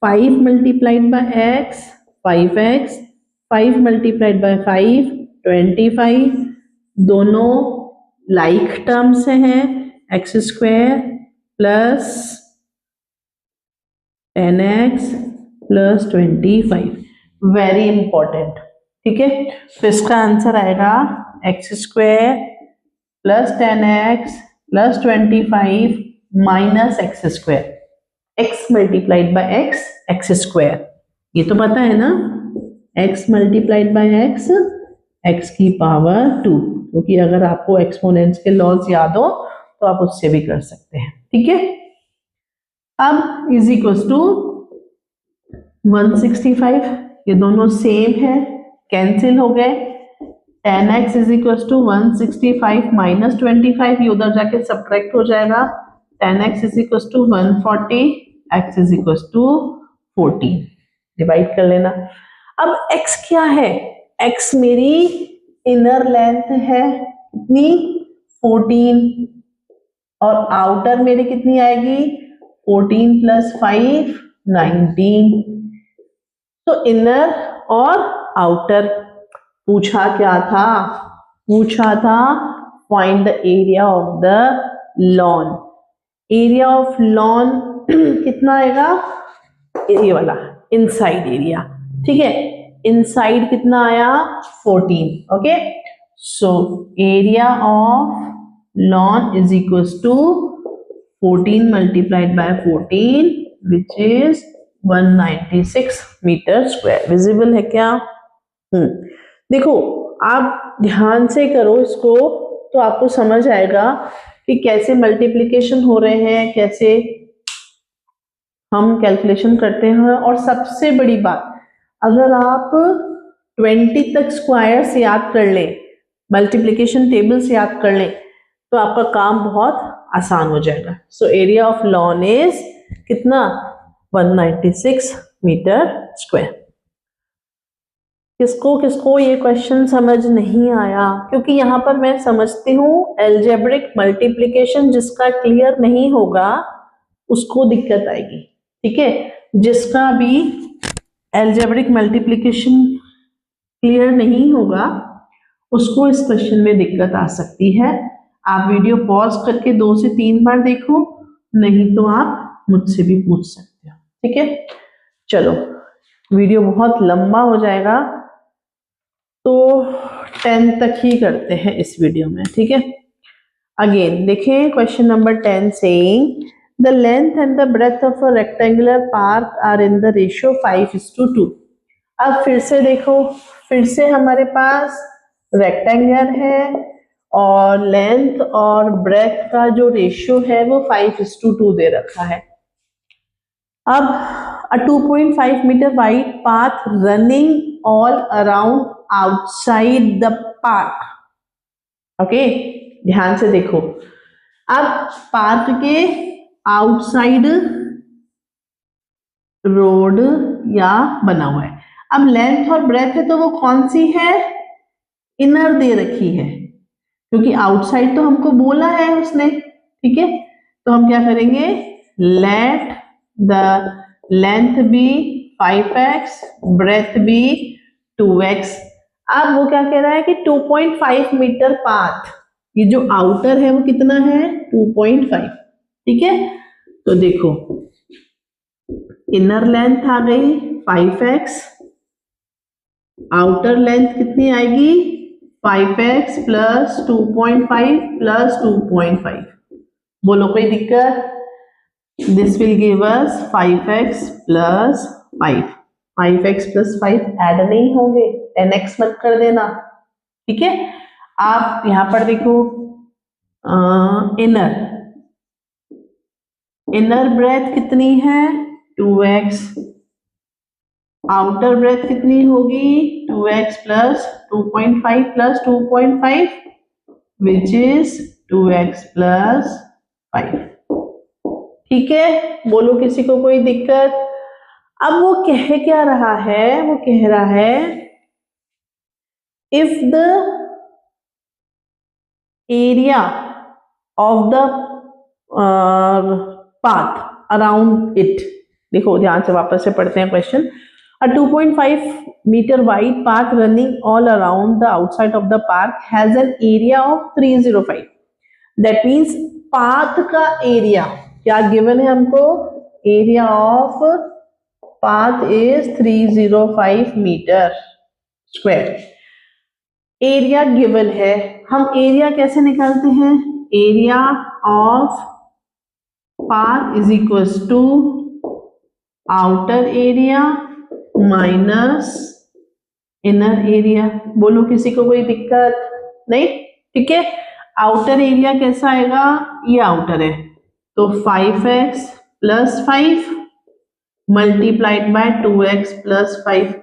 5 multiplied by x, 5x, 5 multiplied by 5, 25, दोनों लाइक टर्म्स हैं, x square plus 10x plus 25, very important. ठीक है, तो इसका आंसर आएगा x square plus 10x plus 25 minus x square, x multiplied by x, x square, ये तो पता है ना, x multiplied bye x, x की पावर 2, क्योंकि अगर आपको एक्सपोनेंट्स के लॉज याद हो तो आप उससे भी कर सकते हैं। ठीक है, अब इज इक्वल टू 165, ये दोनों सेम है, कैंसिल हो गए, 10x is equal to 165 minus 25, ये उधर जाके सब्ट्रैक्ट हो जाएगा, 10x is equal to 140, x is equal to 14, divide कर लेना। अब x क्या है, x मेरी इनर लेंथ है कितनी 14, और आउटर मेरी कितनी आएगी 14 प्लस 5 19, तो इनर और आउटर पूछा क्या था, पूछा था find the area of the lawn, area of lawn कितना आएगा, ये वाला इनसाइड एरिया। ठीक है, इनसाइड कितना आया 14, okay, so area of lawn is equals to 14 multiplied by 14 which is 196 metre square. Visible है क्या? देखो आप ध्यान से करो इसको तो आपको समझ आएगा कि कैसे मल्टीप्लिकेशन हो रहे हैं, कैसे हम कैलकुलेशन करते हैं। और सबसे बड़ी बात, अगर आप 20 तक स्क्वायर्स याद कर लें, मल्टीप्लिकेशन टेबल्स याद कर लें, तो आपका काम बहुत आसान हो जाएगा। सो एरिया ऑफ लॉन इज कितना 196 मीटर स्क्वायर। किसको किसको ये क्वेश्चन समझ नहीं आया? क्योंकि यहाँ पर मैं समझती हूँ एल्जेब्रिक मल्टीप्लिकेशन जिसका क्लियर नहीं होगा उसको दिक्कत आएगी। ठीक है, जिसका भी एल्जेब्रिक मल्टीप्लिकेशन क्लियर नहीं होगा उसको इस क्वेश्चन में दिक्कत आ सकती है। आप वीडियो पॉज करके 2 से 3 बार देखो, नहीं तो आप मुझसे भी पूछ सकते हो। ठीक है, चलो वीडियो बहुत लंबा हो जाएगा तो 10 तक ही करते हैं इस वीडियो में। ठीक है, अगेन देखें question number 10 saying the length and the breadth of a rectangular park are in the ratio 5:2। अब फिर से देखो, फिर से हमारे पास रेक्टेंगल है और लेंथ और ब्रेथ का जो रेशियो है वो 5:2 दे रखा है। अब a 2.5 meter wide path running all around outside the park। Okay, ध्यान से देखो, अब पार्क के आउटसाइड रोड या बना हुआ है। अब लेंथ और ब्रेथ है तो वो कौन सी है, इनर दे रखी है, क्योंकि आउटसाइड तो हमको बोला है उसने। ठीक है, तो हम क्या करेंगे, let the length be 5x, breadth be 2x। अब वो क्या कह रहा है कि 2.5 मीटर पाथ, ये जो आउटर है वो कितना है 2.5। ठीक है, तो देखो इनर लेंथ आ गई 5x, आउटर लेंथ कितनी आएगी 5x प्लस 2.5 प्लस 2.5। बोलो कोई दिक्कत? This will give us 5x plus 5, 5x plus 5 add नहीं होंगे, 10x मत कर देना। ठीक है, आप यहां पर देखो इनर ब्रेथ कितनी है 2x, आउटर ब्रेथ कितनी होगी 2x plus 2.5 plus 2.5 which is 2x plus 5। ठीक है, बोलो किसी को कोई दिक्कत? अब वो कह क्या रहा है, वो कह रहा है if the area of the path around it, देखो ध्यान से वापस से पढ़ते हैं question. A 2.5 meter wide path running all around the outside of the park has an area of 305. That means path का एरिया क्या गिवन है हमको? Area of path is 305 metre square. Area given है, हम एरिया कैसे निकालते हैं? Area of path is equals to outer area minus inner area. बोलो किसी को कोई दिक्कत? नहीं, ठीक है। आउटर एरिया कैसा आएगा? ये आउटर है तो 5x plus 5 multiplied by 2x plus 5,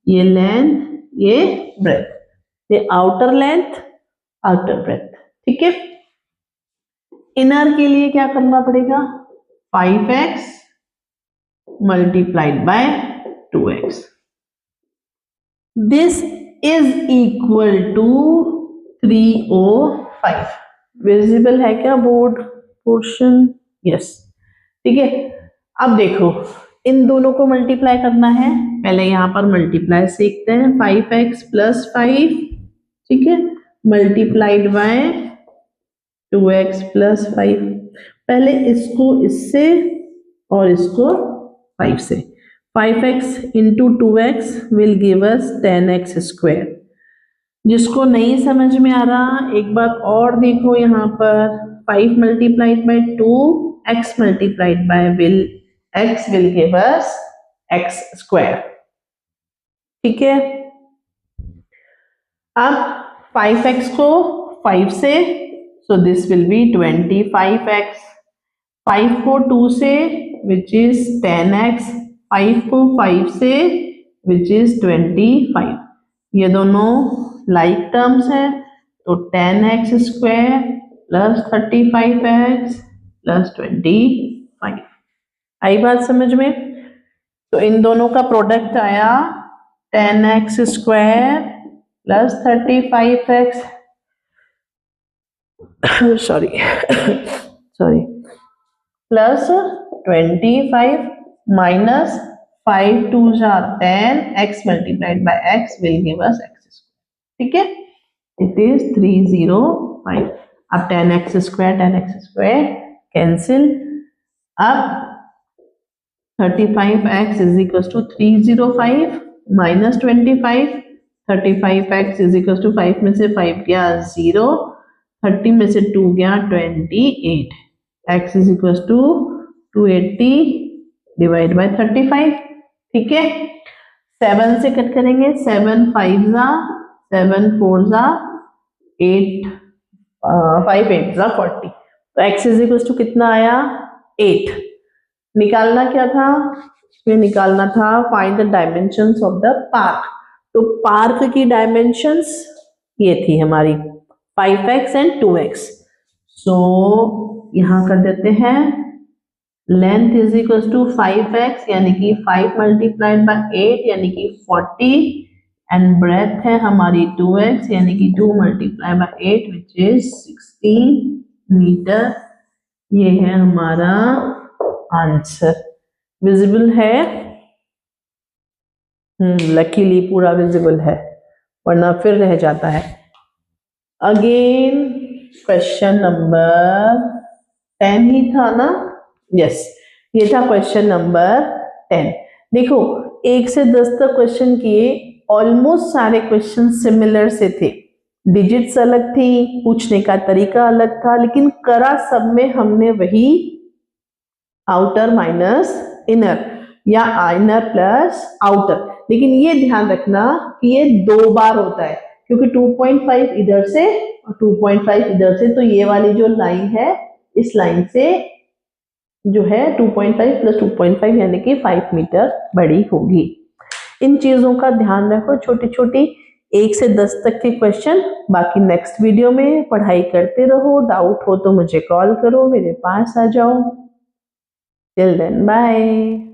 ये लेंथ ये ब्रेथ, ये आउटर लेंथ आउटर ब्रेथ, ठीक है। इनर के लिए क्या करना पड़ेगा? 5x multiplied by 2x, this is equal to 305। Visible है क्या बोर्ड पोर्शन? यस, ठीक है। अब देखो इन दोनों को मल्टीप्लाई करना है, पहले यहां पर मल्टीप्लाई सीखते हैं। 5x प्लस 5, ठीक है, मल्टीप्लाइड बाय 2x प्लस 5। पहले इसको इससे और इसको 5 से। 5x into 2x will give us 10x square. जिसको नहीं समझ में आ रहा एक बार और देखो, यहाँ पर 5 multiplied by 2 x multiplied by x will give us x square, ठीक है। अब 5x को 5 से, so this will be 25x। 5 को 2 से विच इज 10x, 5 को 5 से विच इज 25। ये दोनों लाइक टर्म्स है तो 10x square plus 35x plus 25। आई बात समझ में? तो इन दोनों का प्रोडक्ट आया 10x square plus 35x sorry plus 25 minus 5 2 10, x multiplied by x will give us x, ठीक है। It is 305। अब 10x स्क्वायर कैंसिल। अब 35x is equal to 305 minus 25, 35x is equal to 5 में से 5 गया 0, 30 में से 2 गया 28, x is equal to 280 divide by 35, ठीक है। 7 से कट करेंगे, 7 5 जा 7 4 जा 8, 5 8 जा 40, तो x इज इक्वल टू कितना आया? 8। निकालना क्या था? इसमें निकालना था find the dimensions of the park. तो पार्क की डायमेंशंस ये थी हमारी 5x एंड 2x। सो यहां कर देते हैं length is equal to 5x यानी कि 5 मल्टीप्लाइड बाय 8 यानी कि 40, एंड ब्रेथ है हमारी 2x यानी कि 2 multiply by 8 which is 16 metre. ये है हमारा आंसर। विजिबल है? लकीली पूरा विजिबल है, वरना फिर रह जाता है। अगेन क्वेश्चन नंबर 10 ही था ना? यस, ये था क्वेश्चन नंबर 10। देखो 1 से 10 तक क्वेश्चन किए, ऑलमोस्ट सारे क्वेश्चन सिमिलर से थे, डिजिट्स अलग थी, पूछने का तरीका अलग था, लेकिन करा सब में हमने वही आउटर माइनस इनर या इनर प्लस आउटर। लेकिन ये ध्यान रखना कि ये 2 बार होता है, क्योंकि 2.5 इधर से और 2.5 इधर से, तो ये वाली जो लाइन है इस लाइन से जो है 2.5 प्लस 2.5 यानी कि 5 मीटर बड़ी होगी। इन चीजों का ध्यान रखो, छोटी छोटी 1 से 10 तक के क्वेश्चन। बाकी नेक्स्ट वीडियो में पढ़ाई करते रहो, डाउट हो तो मुझे कॉल करो, मेरे पास आ जाओ। Till then bye.